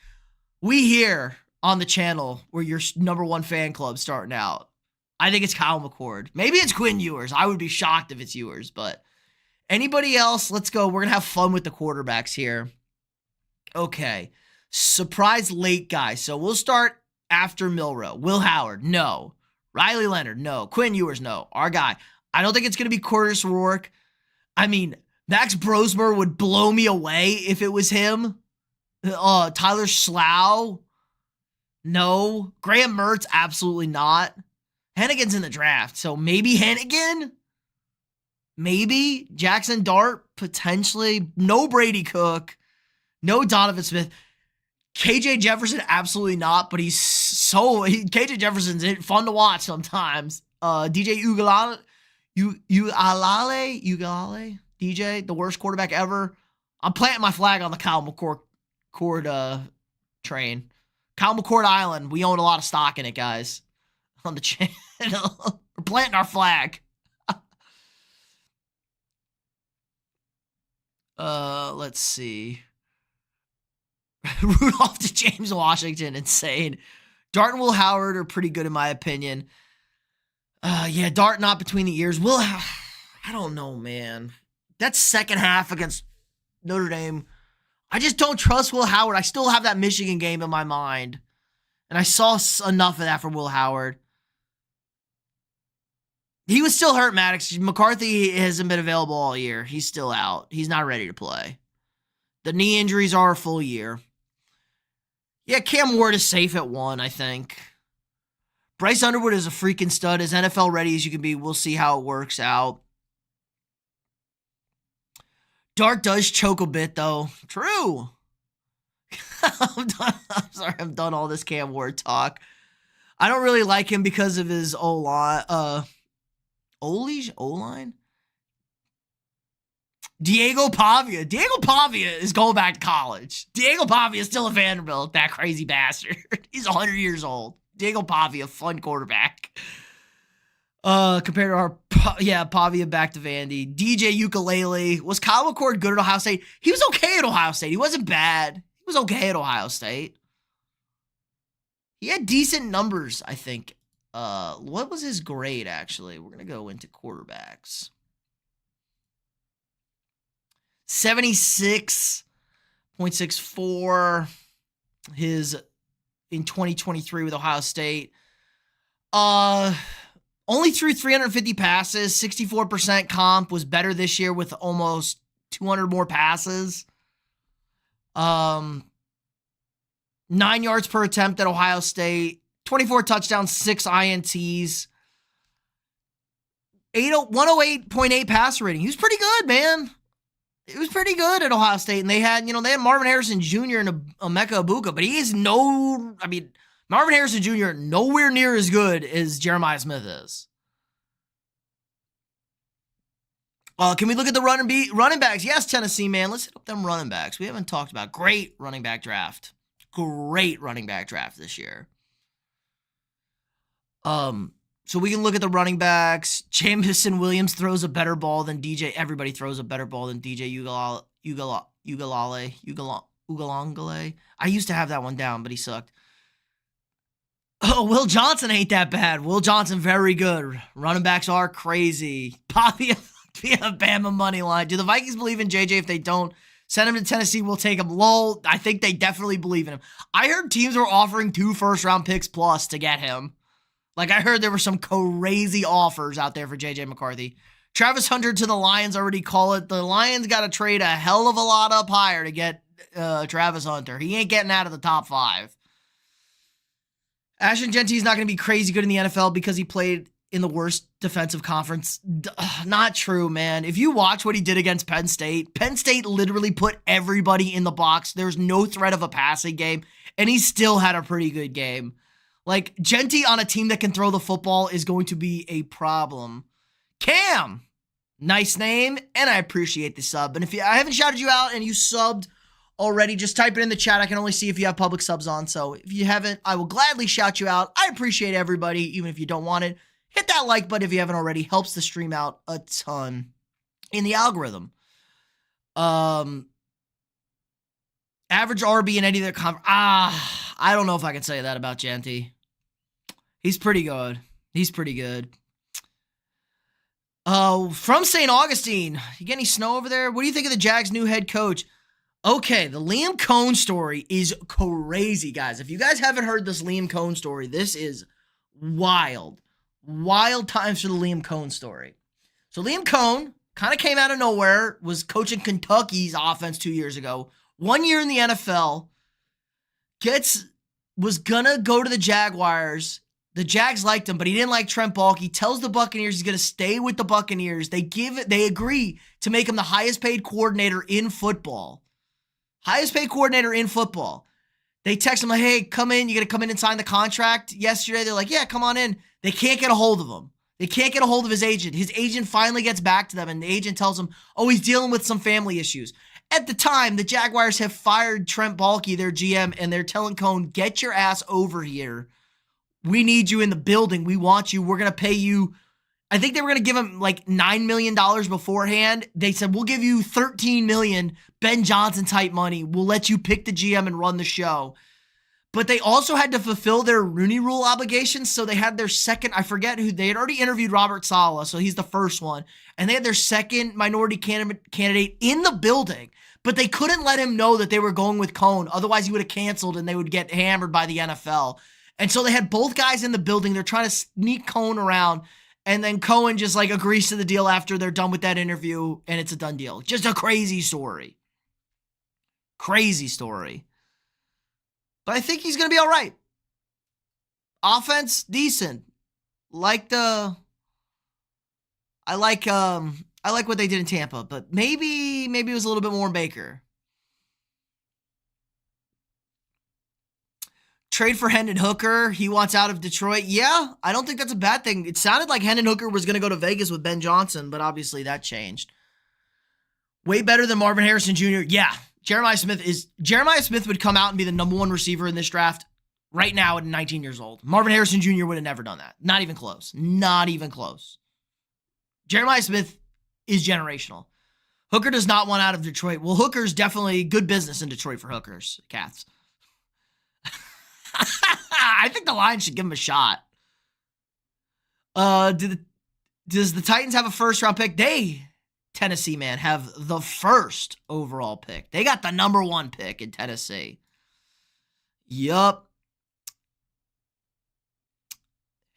we here on the channel where your number one fan club starting out. I think it's Kyle McCord. Maybe it's Quinn Ewers. I would be shocked if it's Ewers, but anybody else, let's go. We're going to have fun with the quarterbacks here. Okay. Surprise late guy. So we'll start after Milroe. Will Howard, no. Riley Leonard, no. Quinn Ewers, no. Our guy. I don't think it's going to be Curtis Rourke. I mean, Max Brosmer would blow me away if it was him. Tyler Slough, no. Graham Mertz, absolutely not. Hennigan's in the draft, so maybe Hennigan? Maybe. Jackson Dart, potentially. No Brady Cook. No Donovan Smith. KJ Jefferson, absolutely not, but KJ Jefferson's fun to watch sometimes. DJ Ugalale, DJ, the worst quarterback ever. I'm planting my flag on the Kyle McCord train. Kyle McCord Island, we own a lot of stock in it, guys. On the channel. We're planting our flag. Let's see. Rudolph to James Washington, insane. Dart and Will Howard are pretty good in my opinion. Yeah, Dart not between the ears. I don't know, man. That second half against Notre Dame, I just don't trust Will Howard. I still have that Michigan game in my mind. And I saw enough of that from Will Howard. He was still hurt, Maddox. McCarthy hasn't been available all year. He's still out. He's not ready to play. The knee injuries are a full year. Yeah, Cam Ward is safe at 1, I think. Bryce Underwood is a freaking stud. As NFL ready as you can be. We'll see how it works out. Dart does choke a bit, though. True. I'm sorry, I'm done all this Cam Ward talk. I don't really like him because of his O-line. O-line? Diego Pavia. Diego Pavia is going back to college. Diego Pavia is still a Vanderbilt, that crazy bastard. He's 100 years old. Diego Pavia, fun quarterback. Compared to our, Pavia back to Vandy. DJ Ukulele. Was Kyle McCord good at Ohio State? He was okay at Ohio State. He wasn't bad. He was okay at Ohio State. He had decent numbers, I think. What was his grade, actually? We're going to go into quarterbacks. 76.64. His in 2023 with Ohio State. Only threw 350 passes. 64% comp. Was better this year with almost 200 more passes. 9 yards per attempt at Ohio State. 24 touchdowns, 6 INTs. 108.8 passer rating. He was pretty good, man. It was pretty good at Ohio State. And they had Marvin Harrison Jr. and Emeka Ibuka, but he is Marvin Harrison Jr. nowhere near as good as Jeremiah Smith is. Can we look at the running backs? Yes, Tennessee, man. Let's hit up them running backs. We haven't talked about. Great running back draft. Great running back draft this year. So we can look at the running backs. Jamison Williams throws a better ball than DJ. Everybody throws a better ball than DJ Ugalongale. I used to have that one down, but he sucked. Oh, Will Johnson ain't that bad. Will Johnson, very good. Running backs are crazy. Pavia, Yeah, Bama money line. Do the Vikings believe in JJ? If they don't, send him to Tennessee. We'll take him. Lol. I think they definitely believe in him. I heard teams were offering 2 first-round picks plus to get him. Like, I heard there were some crazy offers out there for JJ McCarthy. Travis Hunter to the Lions already call it. The Lions got to trade a hell of a lot up higher to get Travis Hunter. He ain't getting out of the top 5. Ashton Genty's not going to be crazy good in the NFL because he played in the worst defensive conference. Not true, man. If you watch what he did against Penn State literally put everybody in the box. There's no threat of a passing game, and he still had a pretty good game. Like, Genty on a team that can throw the football is going to be a problem. Cam, nice name, and I appreciate the sub. And if I haven't shouted you out and you subbed already, just type it in the chat. I can only see if you have public subs on. So if you haven't, I will gladly shout you out. I appreciate everybody, even if you don't want it. Hit that like button if you haven't already. Helps the stream out a ton in the algorithm. Average RB in any of their I don't know if I can say that about Genty. He's pretty good. He's pretty good. From St. Augustine. You get any snow over there? What do you think of the Jags' new head coach? Okay, the Liam Cohn story is crazy, guys. If you guys haven't heard this Liam Cohn story, this is wild. Wild times for the Liam Cohn story. So Liam Cohn kind of came out of nowhere, was coaching Kentucky's offense 2 years ago. 1 year in the NFL, was gonna go to the Jaguars. The Jags liked him, but he didn't like Trent Baalke. He tells the Buccaneers he's gonna stay with the Buccaneers. They agree to make him the highest paid coordinator in football. Highest paid coordinator in football. They text him like, hey, come in. You got to come in and sign the contract. Yesterday, they're like, yeah, come on in. They can't get a hold of him. They can't get a hold of his agent. His agent finally gets back to them, and the agent tells him, oh, he's dealing with some family issues. At the time, the Jaguars have fired Trent Baalke, their GM, and they're telling Cohn, get your ass over here. We need you in the building. We want you. We're going to pay you. I think they were going to give him like $9 million beforehand. They said, we'll give you $13 million, Ben Johnson type money. We'll let you pick the GM and run the show. But they also had to fulfill their Rooney Rule obligations. So they had their second, I forget who, they had already interviewed Robert Saleh. So he's the first one. And they had their second minority candidate in the building. But they couldn't let him know that they were going with Cohn. Otherwise he would have canceled and they would get hammered by the NFL. And so they had both guys in the building. They're trying to sneak Cohn around. And then Cohen just like agrees to the deal after they're done with that interview, and it's a done deal. Just a crazy story. Crazy story. But I think he's going to be all right. Offense, decent. I like what they did in Tampa, but maybe it was a little bit more Baker. Trade for Hendon Hooker. He wants out of Detroit. Yeah, I don't think that's a bad thing. It sounded like Hendon Hooker was going to go to Vegas with Ben Johnson, but obviously that changed. Way better than Marvin Harrison Jr. Yeah, Jeremiah Smith would come out and be the number 1 receiver in this draft right now at 19 years old. Marvin Harrison Jr. would have never done that. Not even close. Not even close. Jeremiah Smith is generational. Hooker does not want out of Detroit. Well, Hooker's definitely good business in Detroit for Hookers, Cats. I think the Lions should give him a shot. Does the Titans have a first-round pick? Tennessee, man, have the first overall pick. They got the number 1 pick in Tennessee. Yup.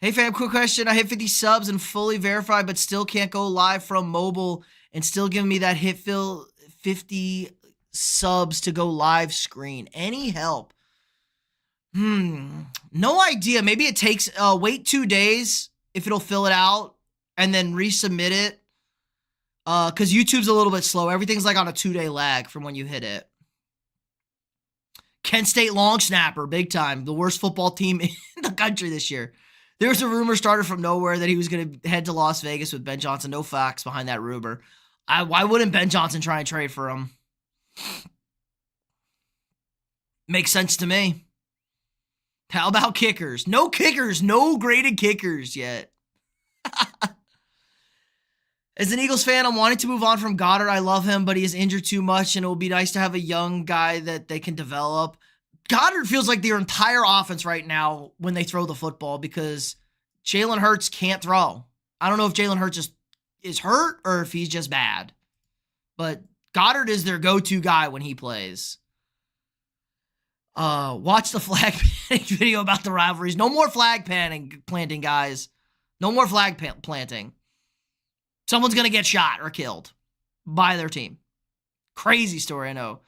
Hey, fam, quick question. I hit 50 subs and fully verified, but still can't go live from mobile and still giving me that hit 50 subs to go live screen. Any help? No idea. Maybe it takes, wait 2 days if it'll fill it out and then resubmit it. Cause YouTube's a little bit slow. Everything's like on a 2-day lag from when you hit it. Kent State long snapper, big time. The worst football team in the country this year. There was a rumor started from nowhere that he was going to head to Las Vegas with Ben Johnson. No facts behind that rumor. Why wouldn't Ben Johnson try and trade for him? Makes sense to me. How about kickers? No kickers. No graded kickers yet. As an Eagles fan, I'm wanting to move on from Goddard. I love him, but he is injured too much, and it will be nice to have a young guy that they can develop. Goddard feels like their entire offense right now when they throw the football because Jalen Hurts can't throw. I don't know if Jalen Hurts is is hurt or if he's just bad. But Goddard is their go-to guy when he plays. Watch the flag planting video about the rivalries. No more flag planting, guys. No more flag planting. Someone's going to get shot or killed by their team. Crazy story, I know.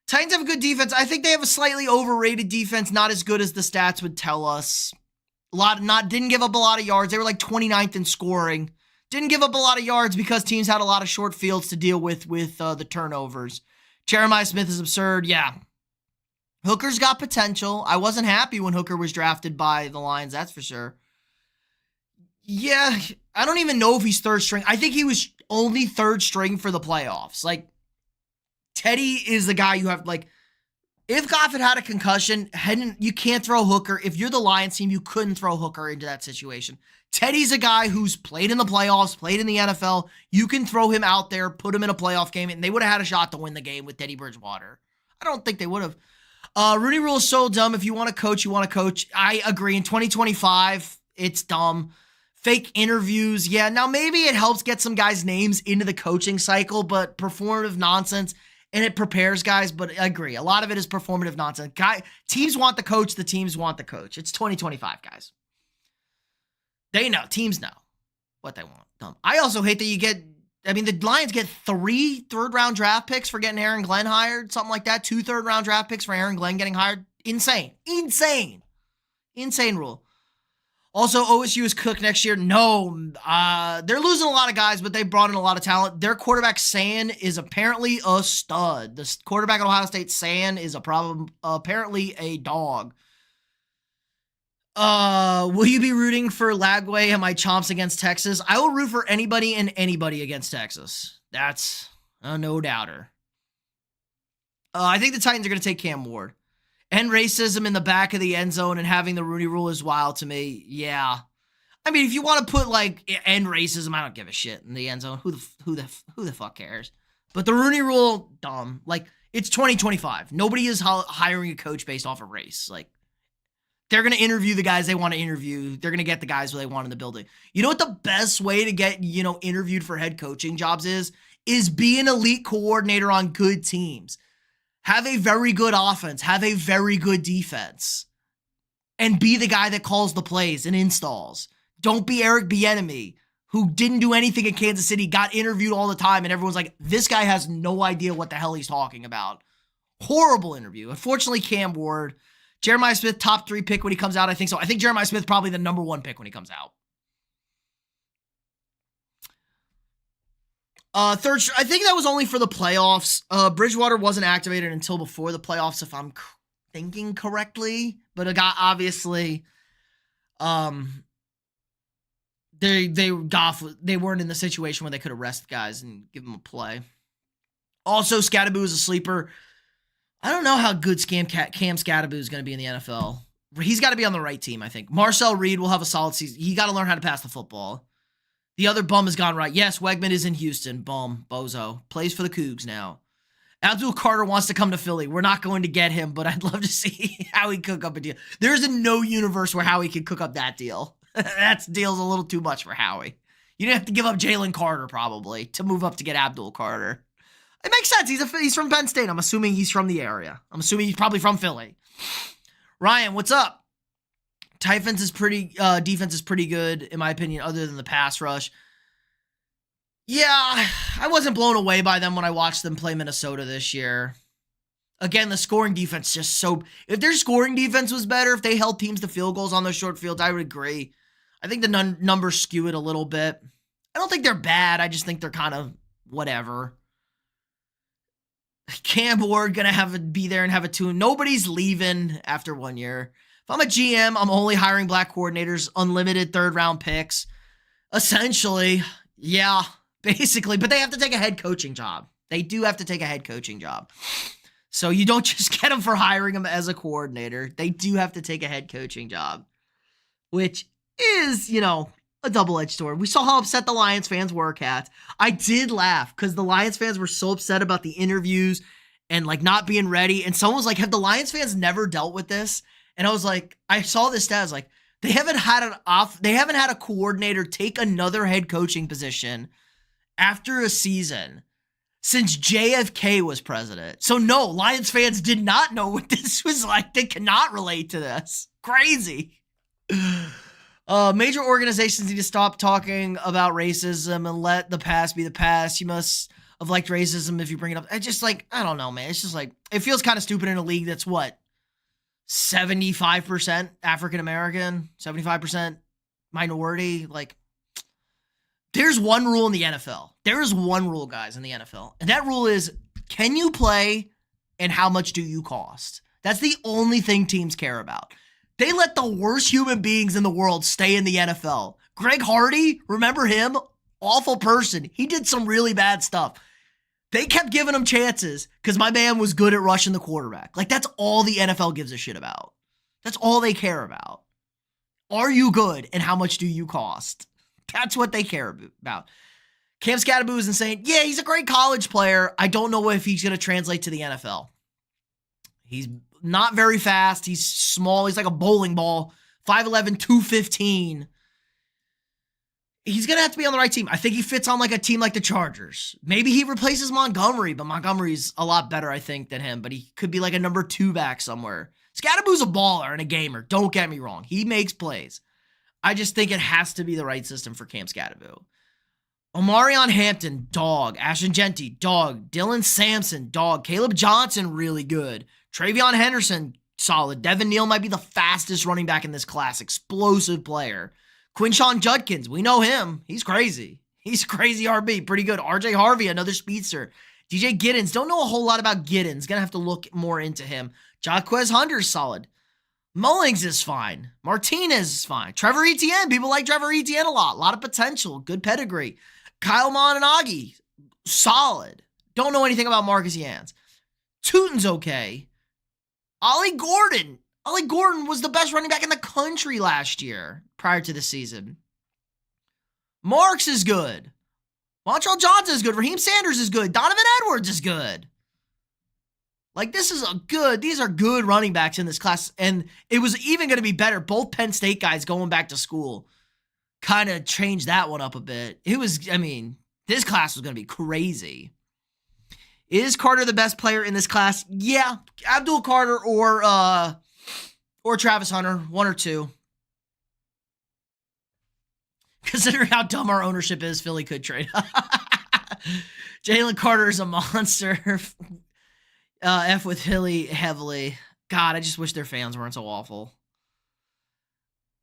Titans have a good defense. I think they have a slightly overrated defense, not as good as the stats would tell us. Didn't give up a lot of yards. They were like 29th in scoring. Didn't give up a lot of yards because teams had a lot of short fields to deal with the turnovers. Jeremiah Smith is absurd. Yeah. Hooker's got potential. I wasn't happy when Hooker was drafted by the Lions, that's for sure. Yeah, I don't even know if he's third string. I think he was only third string for the playoffs. Like, Teddy is the guy you have, like, if Goff had a concussion, you can't throw Hooker. If you're the Lions team, you couldn't throw Hooker into that situation. Teddy's a guy who's played in the playoffs, played in the NFL. You can throw him out there, put him in a playoff game, and they would have had a shot to win the game with Teddy Bridgewater. I don't think they would have. Rooney Rule is so dumb. If you want to coach, you want to coach. I agree. In 2025, it's dumb. Fake interviews. Yeah, now maybe it helps get some guys' names into the coaching cycle, but performative nonsense, and it prepares guys, but I agree. A lot of it is performative nonsense. Teams want the coach. The teams want the coach. It's 2025, guys. They know. Teams know what they want. Dumb. I also hate that the Lions get 3 third-round draft picks for getting Aaron Glenn hired, something like that. 2 third-round draft picks for Aaron Glenn getting hired. Insane. Insane rule. Also, OSU is cooked next year. No, they're losing a lot of guys, but they brought in a lot of talent. Their quarterback, San, is apparently a stud. The quarterback at Ohio State, San, is apparently a dog. Will you be rooting for Lagway and my chomps against Texas? I will root for anybody and anybody against Texas. That's a no doubter. I think the Titans are going to take Cam Ward. And racism in the back of the end zone and having the Rooney Rule is wild to me. Yeah. I mean, if you want to put end racism, I don't give a shit in the end zone. Who the fuck cares? But the Rooney Rule, dumb. Like, it's 2025. Nobody is hiring a coach based off of race. Like, they're going to interview the guys they want to interview. They're going to get the guys who they want in the building. You know what the best way to get, interviewed for head coaching jobs is be an elite coordinator on good teams. Have a very good offense. Have a very good defense. And be the guy that calls the plays and installs. Don't be Eric Bieniemy, who didn't do anything in Kansas City, got interviewed all the time, and everyone's like, this guy has no idea what the hell he's talking about. Horrible interview. Unfortunately, Cam Ward. Jeremiah Smith, top 3 pick when he comes out. I think so. I think Jeremiah Smith probably the number 1 pick when he comes out. Third, I think that was only for the playoffs. Bridgewater wasn't activated until before the playoffs, if I'm thinking correctly. But it got obviously, they weren't in the situation where they could arrest guys and give them a play. Also, Scatterboo is a sleeper. I don't know how good Cam Scatterboo is going to be in the NFL. He's got to be on the right team, I think. Marcel Reed will have a solid season. He got to learn how to pass the football. The other bum has gone right. Yes, Wegman is in Houston. Bum. Bozo. Plays for the Cougs now. Abdul Carter wants to come to Philly. We're not going to get him, but I'd love to see Howie cook up a deal. There's a no universe where Howie can cook up that deal. That deal's a little too much for Howie. You didn't have to give up Jalen Carter, probably, to move up to get Abdul Carter. It makes sense. He's from Penn State. I'm assuming he's from the area. I'm assuming he's probably from Philly. Ryan, what's up? Defense is pretty good, in my opinion, other than the pass rush. Yeah, I wasn't blown away by them when I watched them play Minnesota this year. Again, the scoring defense just so... If their scoring defense was better, if they held teams to field goals on those short fields, I would agree. I think the numbers skew it a little bit. I don't think they're bad. I just think they're kind of whatever. Cam Ward gonna be there and have a tune. Nobody's leaving after 1 year. If I'm a GM, I'm only hiring black coordinators, unlimited 3rd-round picks. Essentially, yeah, basically. But they have to take a head coaching job. They do have to take a head coaching job. So you don't just get them for hiring them as a coordinator. They do have to take a head coaching job, which is, a double-edged sword. We saw how upset the Lions fans were, Kat. I did laugh because the Lions fans were so upset about the interviews and not being ready. And someone was like, have the Lions fans never dealt with this? And I was like, I saw this stat. I was like, They haven't had a coordinator take another head coaching position after a season since JFK was president. So no, Lions fans did not know what this was like. They cannot relate to this. Crazy. Major organizations need to stop talking about racism and let the past be the past. You must have liked racism if you bring it up. It's just like, I don't know, man. It's just like, it feels kind of stupid in a league that's what? 75% African American, 75% minority. Like, there's one rule in the NFL. There is one rule, guys, in the NFL. And that rule is, can you play and how much do you cost? That's the only thing teams care about. They let the worst human beings in the world stay in the NFL. Greg Hardy, remember him? Awful person. He did some really bad stuff. They kept giving him chances because my man was good at rushing the quarterback. Like, that's all the NFL gives a shit about. That's all they care about. Are you good and how much do you cost? That's what they care about. Cam Scatterboo is saying, yeah, he's a great college player. I don't know if he's going to translate to the NFL. He's not very fast. He's small. He's like a bowling ball. 5'11", 215. He's going to have to be on the right team. I think he fits on like a team like the Chargers. Maybe he replaces Montgomery, but Montgomery's a lot better, I think, than him. But he could be like a number 2 back somewhere. Scatterboo's a baller and a gamer. Don't get me wrong. He makes plays. I just think it has to be the right system for Cam Scatterboo. Omarion Hampton, dog. Ashton Genty, dog. Dylan Sampson, dog. Caleb Johnson, really good. Travion Henderson, solid. Devin Neal might be the fastest running back in this class. Explosive player. Quinshawn Judkins, we know him. He's crazy. He's crazy RB. Pretty good. RJ Harvey, another speedster. DJ Giddens. Don't know a whole lot about Giddens. Gonna have to look more into him. Jaquez Hunter's solid. Mullings is fine. Martinez is fine. Trevor Etienne. People like Trevor Etienne a lot. A lot of potential. Good pedigree. Kyle Monanagi. Solid. Don't know anything about Marcus Yans. Tootin's okay. Ollie Gordon. Ollie Gordon was the best running back in the country last year, prior to the season. Marks is good. Montrell Johnson is good. Raheem Sanders is good. Donovan Edwards is good. Like, these are good running backs in this class. And it was even going to be better. Both Penn State guys going back to school kind of changed that one up a bit. This class was going to be crazy. Is Carter the best player in this class? Yeah. Abdul Carter or Travis Hunter, one or two. Considering how dumb our ownership is, Philly could trade. Jalen Carter is a monster. F with Philly heavily. God, I just wish their fans weren't so awful.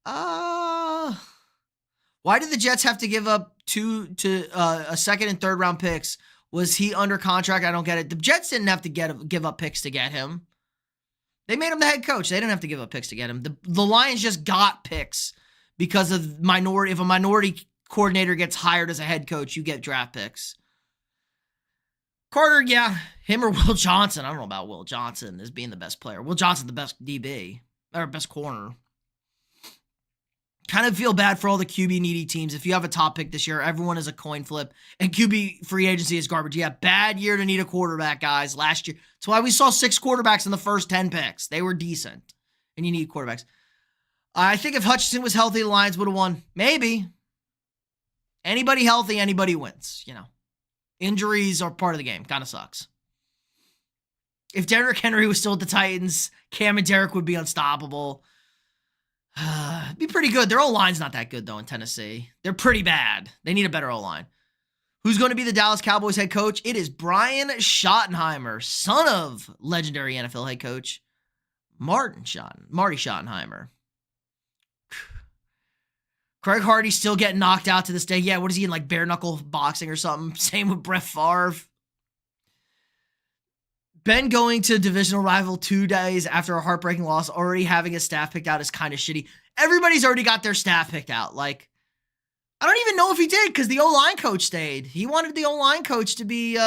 Why did the Jets have to give up a second and third round picks? Was he under contract? I don't get it. The Jets didn't have to give up picks to get him. They made him the head coach. They didn't have to give up picks to get him. The Lions just got picks because of minority. If a minority coordinator gets hired as a head coach, you get draft picks. Carter, yeah. Him or Will Johnson. I don't know about Will Johnson as being the best player. Will Johnson, the best DB. Or best corner. Kind of feel bad for all the QB needy teams. If you have a top pick this year, everyone is a coin flip. And QB free agency is garbage. Yeah, bad year to need a quarterback, guys. Last year. That's why we saw 6 quarterbacks in the first 10 picks. They were decent. And you need quarterbacks. I think if Hutchinson was healthy, the Lions would have won. Maybe. Anybody healthy, anybody wins. You know. Injuries are part of the game. Kind of sucks. If Derrick Henry was still at the Titans, Cam and Derrick would be unstoppable. It'd be pretty good. Their O-line's not that good, though, in Tennessee. They're pretty bad. They need a better O-line. Who's going to be the Dallas Cowboys head coach? It is Brian Schottenheimer, son of legendary NFL head coach Marty Schottenheimer. Craig Hardy's still getting knocked out to this day. Yeah, what is he in, like bare knuckle boxing or something? Same with Brett Favre. Ben going to divisional rival 2 days after a heartbreaking loss, already having his staff picked out is kind of shitty. Everybody's already got their staff picked out. Like, I don't even know if he did because the O-line coach stayed. He wanted the O-line coach to be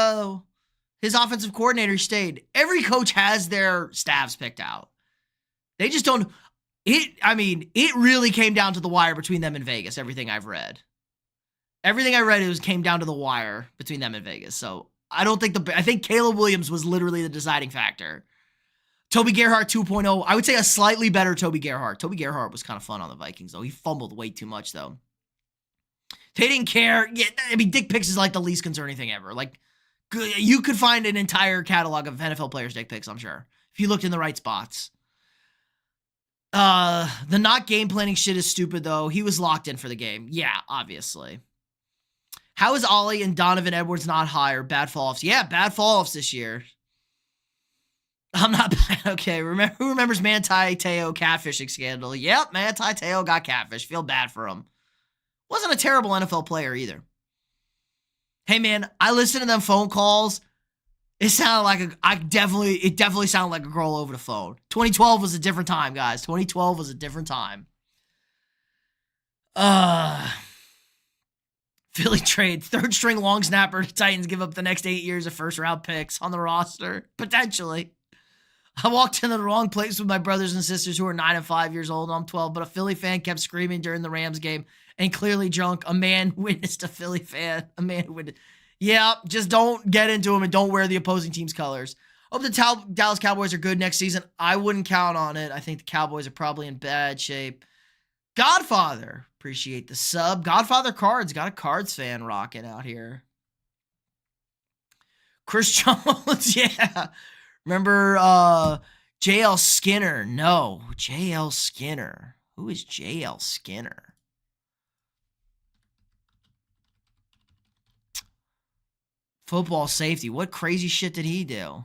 his offensive coordinator. He stayed. Every coach has their staffs picked out. They just don't. It really came down to the wire between them and Vegas, everything I've read. Everything I read came down to the wire between them and Vegas. So I think Caleb Williams was literally the deciding factor. Toby Gerhart 2.0. I would say a slightly better Toby Gerhart. Toby Gerhart was kind of fun on the Vikings, though. He fumbled way too much, though. They didn't care. Yeah, I mean, dick pics is like the least concerning thing ever. Like, you could find an entire catalog of NFL players' dick pics, I'm sure, if you looked in the right spots. The not game planning shit is stupid, though. He was locked in for the game. Yeah, obviously. How is Ollie and Donovan Edwards not higher? Bad fall-offs. Yeah, bad fall-offs this year. I'm not bad. Okay, who remembers Manti Te'o catfishing scandal? Yep, Manti Te'o got catfish. Feel bad for him. Wasn't a terrible NFL player either. Hey, man, I listened to them phone calls. It sounded like it definitely sounded like a girl over the phone. 2012 was a different time, guys. 2012 was a different time. Philly trade. Third string long snapper. Titans give up the next 8 years of first round picks on the roster. Potentially. I walked in the wrong place with my brothers and sisters who are 9 and 5 years old. I'm 12, but a Philly fan kept screaming during the Rams game and clearly drunk. A man witnessed a Philly fan. A man who witnessed. Yeah, just don't get into them and don't wear the opposing team's colors. Hope the Dallas Cowboys are good next season. I wouldn't count on it. I think the Cowboys are probably in bad shape. Godfather. Appreciate the sub. Godfather Cards. Got a Cards fan rocking out here. Chris Jones. Yeah. Remember JL Skinner? No. JL Skinner. Who is JL Skinner? Football safety. What crazy shit did he do?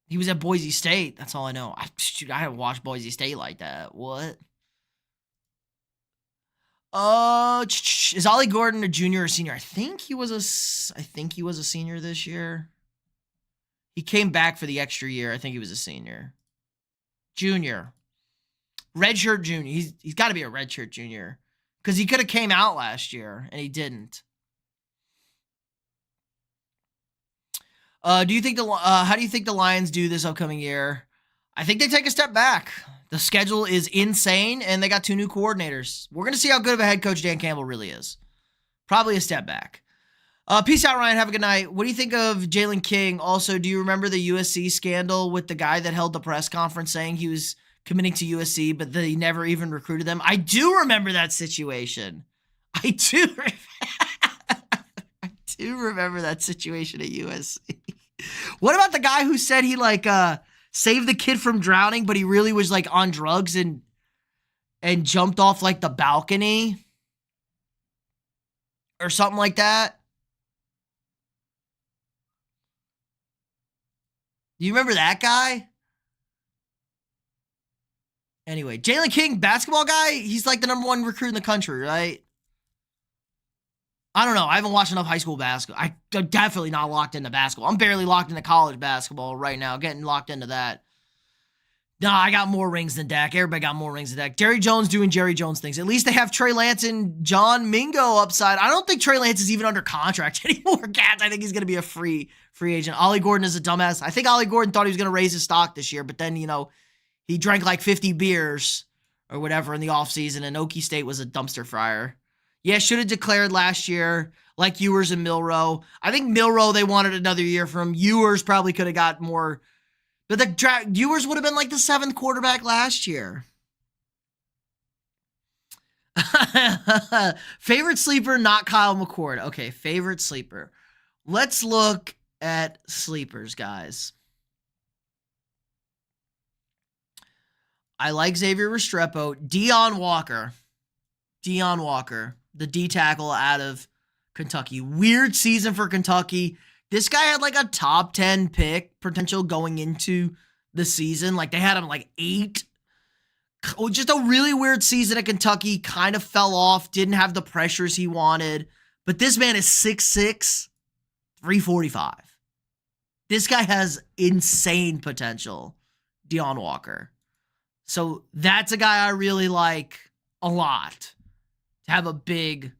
He was at Boise State. That's all I know. I haven't watched Boise State like that. What? Is Ollie Gordon a junior or senior? I think he was a senior this year. He came back for the extra year. I think he was a senior. Junior. Redshirt junior. He's got to be a redshirt junior. Because he could have came out last year, and he didn't. How do you think the Lions do this upcoming year? I think they take a step back. The schedule is insane, and they got 2 new coordinators. We're going to see how good of a head coach Dan Campbell really is. Probably a step back. Peace out, Ryan. Have a good night. What do you think of Jalen King? Also, do you remember the USC scandal with the guy that held the press conference saying he was committing to USC, but they never even recruited them? I do remember that situation. I do remember that situation at USC. What about the guy who said he saved the kid from drowning, but he really was on drugs and jumped off the balcony or something like that? Do you remember that guy? Anyway, Jalen King, basketball guy, he's the number 1 recruit in the country, right? I don't know. I haven't watched enough high school basketball. I'm definitely not locked into basketball. I'm barely locked into college basketball right now, getting locked into that. No, I got more rings than Dak. Everybody got more rings than Dak. Jerry Jones doing Jerry Jones things. At least they have Trey Lance and John Mingo upside. I don't think Trey Lance is even under contract anymore, Cats. I think he's going to be a free agent. Ollie Gordon is a dumbass. I think Ollie Gordon thought he was going to raise his stock this year, but then, he drank 50 beers or whatever in the offseason, and Okie State was a dumpster fire. Yeah, should have declared last year, like Ewers and Milroe. I think Milroe, they wanted another year from. Ewers probably could have got more. But Ewers would have been the 7th quarterback last year. Favorite sleeper, not Kyle McCord. Okay, favorite sleeper. Let's look at sleepers, guys. I like Xavier Restrepo. Deion Walker, the D tackle out of Kentucky. Weird season for Kentucky. This guy had a top 10 pick potential going into the season. They had him 8. Just a really weird season at Kentucky. Kind of fell off. Didn't have the pressures he wanted. But this man is 6'6", 345. This guy has insane potential. Deion Walker. So that's a guy I really like a lot to have a big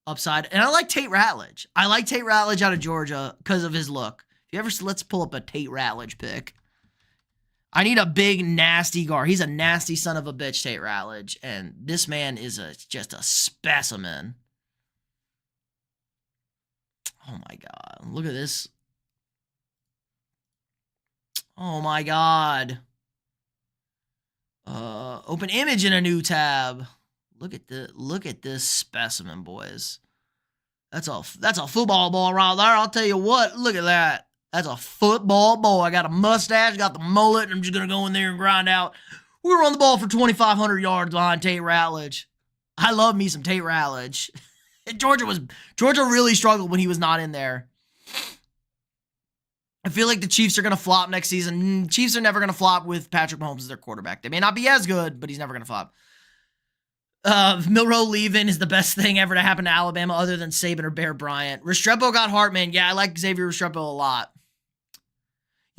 upside. And I like Tate Ratledge. I like Tate Ratledge out of Georgia because of his look. Let's pull up a Tate Ratledge pick. I need a big, nasty guard. He's a nasty son of a bitch, Tate Ratledge. And this man is just a specimen. Oh, my God. Look at this. Oh, my God. Open image in a new tab. Look at this specimen, boys. That's a football ball right there. I'll tell you what. Look at that. That's a football boy. I got a mustache, got the mullet, and I'm just gonna go in there and grind out. We run the ball for 2,500 yards behind Tate Ratledge. I love me some Tate Ratledge. Georgia really struggled when he was not in there. I feel like the Chiefs are going to flop next season. Chiefs are never going to flop with Patrick Mahomes as their quarterback. They may not be as good, but he's never going to flop. Milroe leaving is the best thing ever to happen to Alabama other than Saban or Bear Bryant. Restrepo got Hartman. Yeah, I like Xavier Restrepo a lot.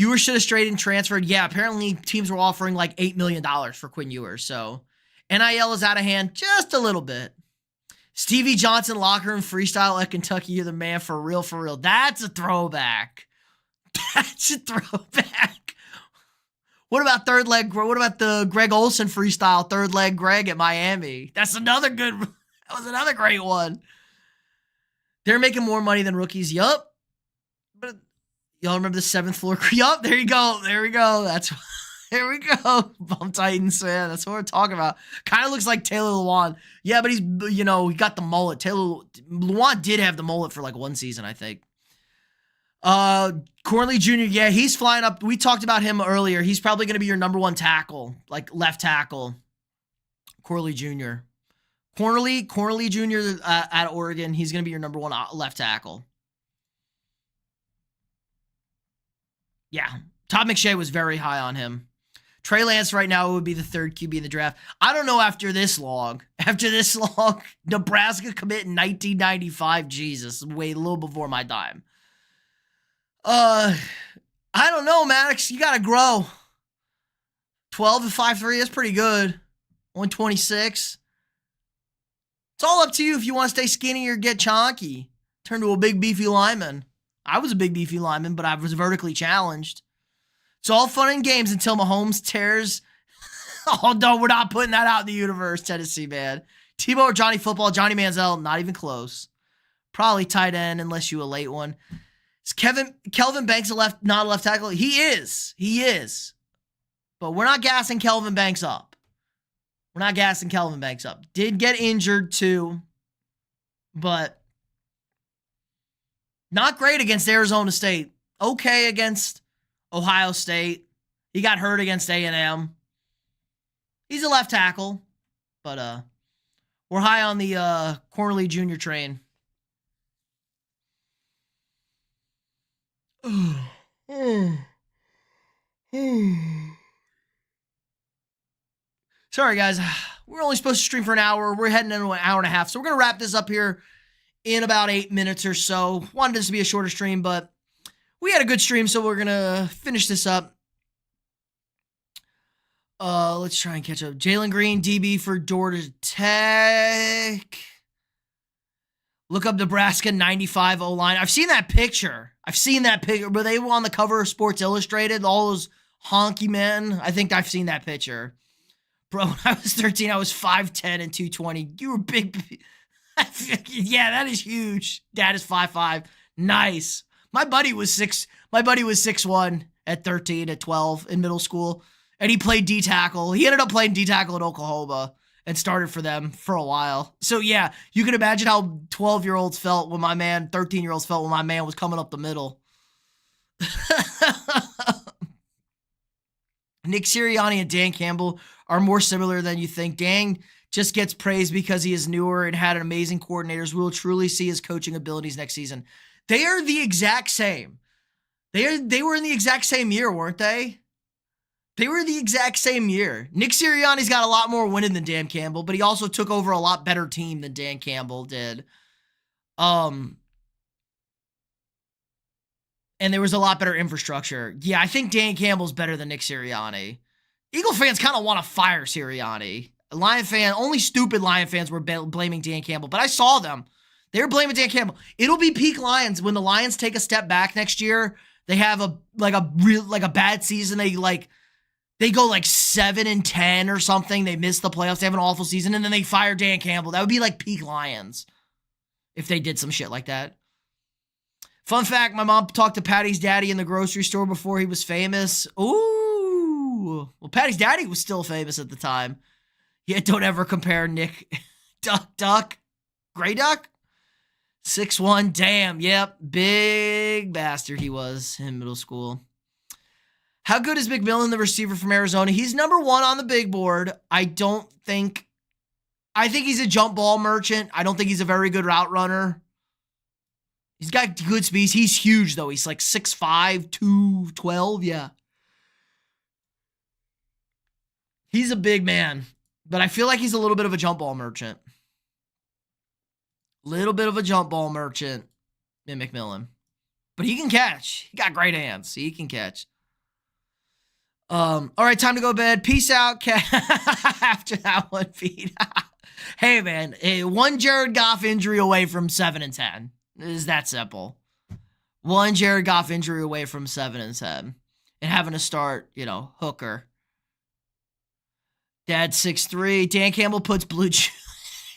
Ewers should have straight and transferred. Yeah, apparently teams were offering like $8 million for Quinn Ewers. So NIL is out of hand just a little bit. Stevie Johnson locker room freestyle at Kentucky. You're the man for real, for real. That's a throwback. That's a throwback. What about what about the Greg Olson freestyle, third leg Greg at Miami? That was another great one. They're making more money than rookies. Yup. But y'all remember the 7th floor? Yup, there you go. There we go. There we go. Bum Titans, man. That's what we're talking about. Kind of looks like Taylor Lewan. Yeah, but he's, he got the mullet. Lewan did have the mullet for like one season, I think. Corley Jr., yeah, he's flying up. We talked about him earlier. He's probably going to be your number 1 tackle, like left tackle. Corley Jr. Corley Jr. At Oregon, he's going to be your number 1 left tackle. Yeah, Todd McShay was very high on him. Trey Lance right now would be the 3rd QB in the draft. I don't know after this long. Nebraska commit in 1995. Jesus, way a little before my time. I don't know, Maddox. You got to grow. 12 to 5'3", that's pretty good. 126. It's all up to you if you want to stay skinny or get chonky. Turn to a big, beefy lineman. I was a big, beefy lineman, but I was vertically challenged. It's all fun and games until Mahomes tears. Oh, no, we're not putting that out in the universe, Tennessee, man. Tebow or Johnny Football? Johnny Manziel, not even close. Probably tight end unless you a late one. Is Kelvin Banks not a left tackle? He is. But we're not gassing Kelvin Banks up. Did get injured too, but not great against Arizona State. Okay against Ohio State. He got hurt against A&M. He's a left tackle, but we're high on the Corley Jr. train. Sorry, guys. We're only supposed to stream for an hour. We're heading into an hour and a half. So we're going to wrap this up here in about 8 minutes or so. Wanted this to be a shorter stream, but we had a good stream, so we're going to finish this up. Let's try and catch up. Jalen Green, DB for Georgia Tech. Look up Nebraska 95 O-line. I've seen that picture. But they were on the cover of Sports Illustrated. All those honky men. I think I've seen that picture. Bro, when I was 13, I was 5'10 and 220. You were big. Yeah, that is huge. Dad is 5'5". Nice. My buddy was 6'1" at 13, at 12 in middle school. And he played D-tackle. He ended up playing D-tackle at Oklahoma and started for them for a while. So, yeah, you can imagine how 12-year-olds felt when 13-year-olds felt when my man was coming up the middle. Nick Sirianni and Dan Campbell are more similar than you think. Dan just gets praised because he is newer and had an amazing coordinators. We will truly see his coaching abilities next season. They are the exact same. They were in the exact same year, weren't they? They were the exact same year. Nick Sirianni's got a lot more winning than Dan Campbell, but he also took over a lot better team than Dan Campbell did. And there was a lot better infrastructure. Yeah, I think Dan Campbell's better than Nick Sirianni. Eagle fans kind of want to fire Sirianni. Only stupid Lion fans were blaming Dan Campbell, but I saw them. They were blaming Dan Campbell. It'll be peak Lions when the Lions take a step back next year. They have a bad season. they go like 7-10 or something. They miss the playoffs. They have an awful season, and then they fire Dan Campbell. That would be like peak Lions if they did some shit like that. Fun fact, my mom talked to Patty's daddy in the grocery store before he was famous. Ooh. Well, Patty's daddy was still famous at the time. Yeah, don't ever compare Nick Duck, Gray Duck. 6'1", damn, yep, big bastard he was in middle school. How good is McMillan, the receiver from Arizona? He's number 1 on the big board. I think he's a jump ball merchant. I don't think he's a very good route runner. He's got good speed. He's huge, though. He's like 6'5", 212, yeah. He's a big man, but I feel like he's a little bit of a jump ball merchant. Little bit of a jump ball merchant in McMillan. But he can catch. He got great hands. He can catch. All right, time to go to bed. Peace out, cat. After that one, Pete. Hey, man, one Jared Goff injury away from 7-10. It is that simple. One Jared Goff injury away from 7-10. And having to start, Hooker. Dad 6'3". Dan Campbell puts blue chew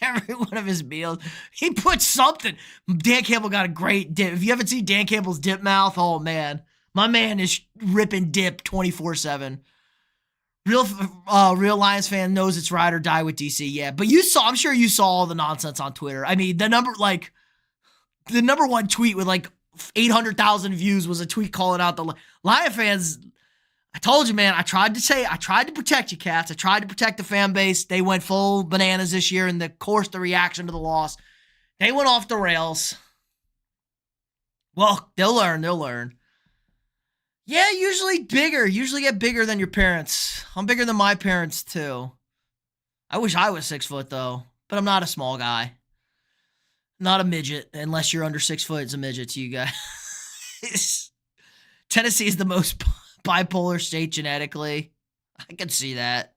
every one of his meals. He puts something. Dan Campbell got a great dip. If you haven't seen Dan Campbell's dip mouth, oh, man. My man is ripping dip 24/7. Real Lions fan knows it's ride or die with DC. Yeah, but I'm sure you saw all the nonsense on Twitter. I mean, the number 1 tweet with like 800,000 views was a tweet calling out the Lion fans. I told you, man, I tried to protect you, cats. I tried to protect the fan base. They went full bananas this year, and the reaction to the loss, they went off the rails. Well, they'll learn. Yeah, usually get bigger than your parents. I'm bigger than my parents, too. I wish I was 6 foot, though, but I'm not a small guy. Not a midget, unless you're under 6 foot. It's a midget to you guys. Tennessee is the most bipolar state genetically. I can see that.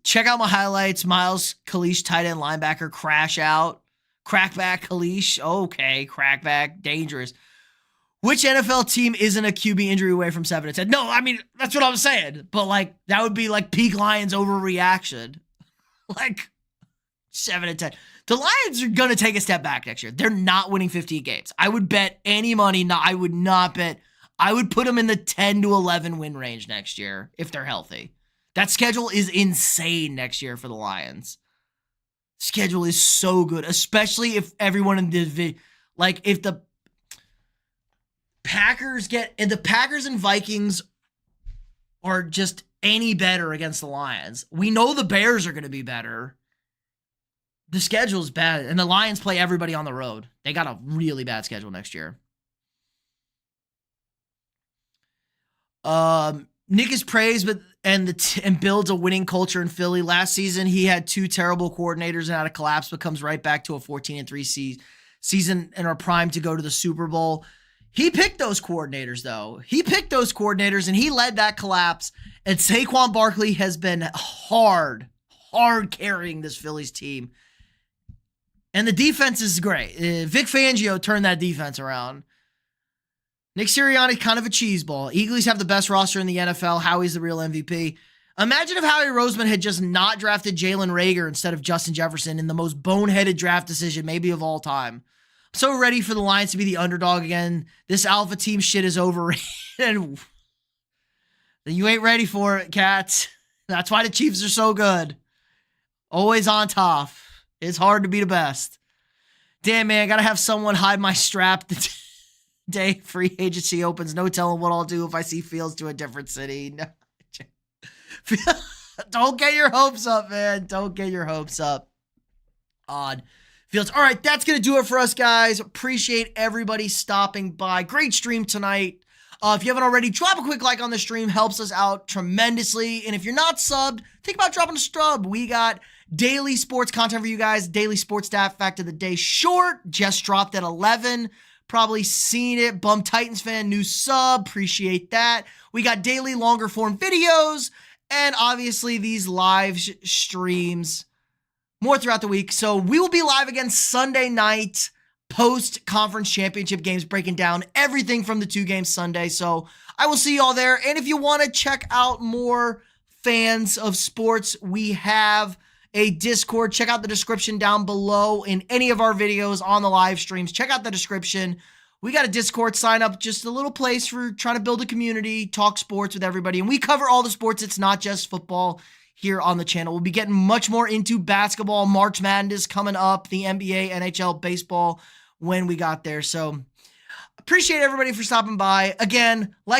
Check out my highlights. Miles Kalish, tight end linebacker, crash out. Crackback Kalish. Okay, crackback, dangerous. Which NFL team isn't a QB injury away from 7-10? No, I mean, that's what I was saying. But, that would be, peak Lions overreaction. 7-10. The Lions are going to take a step back next year. They're not winning 15 games. I would bet any money. I would not bet. I would put them in the 10 to 11 win range next year if they're healthy. That schedule is insane next year for the Lions. Schedule is so good, especially if everyone in the division, if the Packers and Vikings are just any better against the Lions. We know the Bears are going to be better. The schedule's bad, and the Lions play everybody on the road. They got a really bad schedule next year. Nick is praised and builds a winning culture in Philly. Last season, he had 2 terrible coordinators and had a collapse, but comes right back to a 14-3 season and are primed to go to the Super Bowl. He picked those coordinators, though. And he led that collapse. And Saquon Barkley has been hard carrying this Phillies team. And the defense is great. Vic Fangio turned that defense around. Nick Sirianni, kind of a cheeseball. Eagles have the best roster in the NFL. Howie's the real MVP. Imagine if Howie Roseman had just not drafted Jalen Reagor instead of Justin Jefferson in the most boneheaded draft decision maybe of all time. I'm so ready for the Lions to be the underdog again. This alpha team shit is overrated. You ain't ready for it, cats. That's why the Chiefs are so good. Always on top. It's hard to be the best. Damn, man, I gotta have someone hide my strap the day free agency opens. No telling what I'll do if I see Fields to a different city. No. Don't get your hopes up, man. Don't get your hopes up. Odd. Fields. All right, that's going to do it for us, guys. Appreciate everybody stopping by. Great stream tonight. If you haven't already, drop a quick like on the stream. Helps us out tremendously. And if you're not subbed, think about dropping a stub. We got daily sports content for you guys. Daily sports stat fact of the day short. Just dropped at 11. Probably seen it. Bum Titans fan, new sub. Appreciate that. We got daily longer form videos. And obviously these live streams more throughout the week. So we will be live again Sunday night. post-conference championship games, breaking down everything from the 2 games Sunday. So I will see you all there. And if you want to check out more fans of sports, we have a Discord. Check out the description down below in any of our videos on the live streams. Check out the description. We got a Discord sign up, just a little place for trying to build a community, talk sports with everybody. And we cover all the sports. It's not just football here on the channel. We'll be getting much more into basketball, March Madness coming up, the NBA, NHL, baseball when we got there. So appreciate everybody for stopping by. Again, like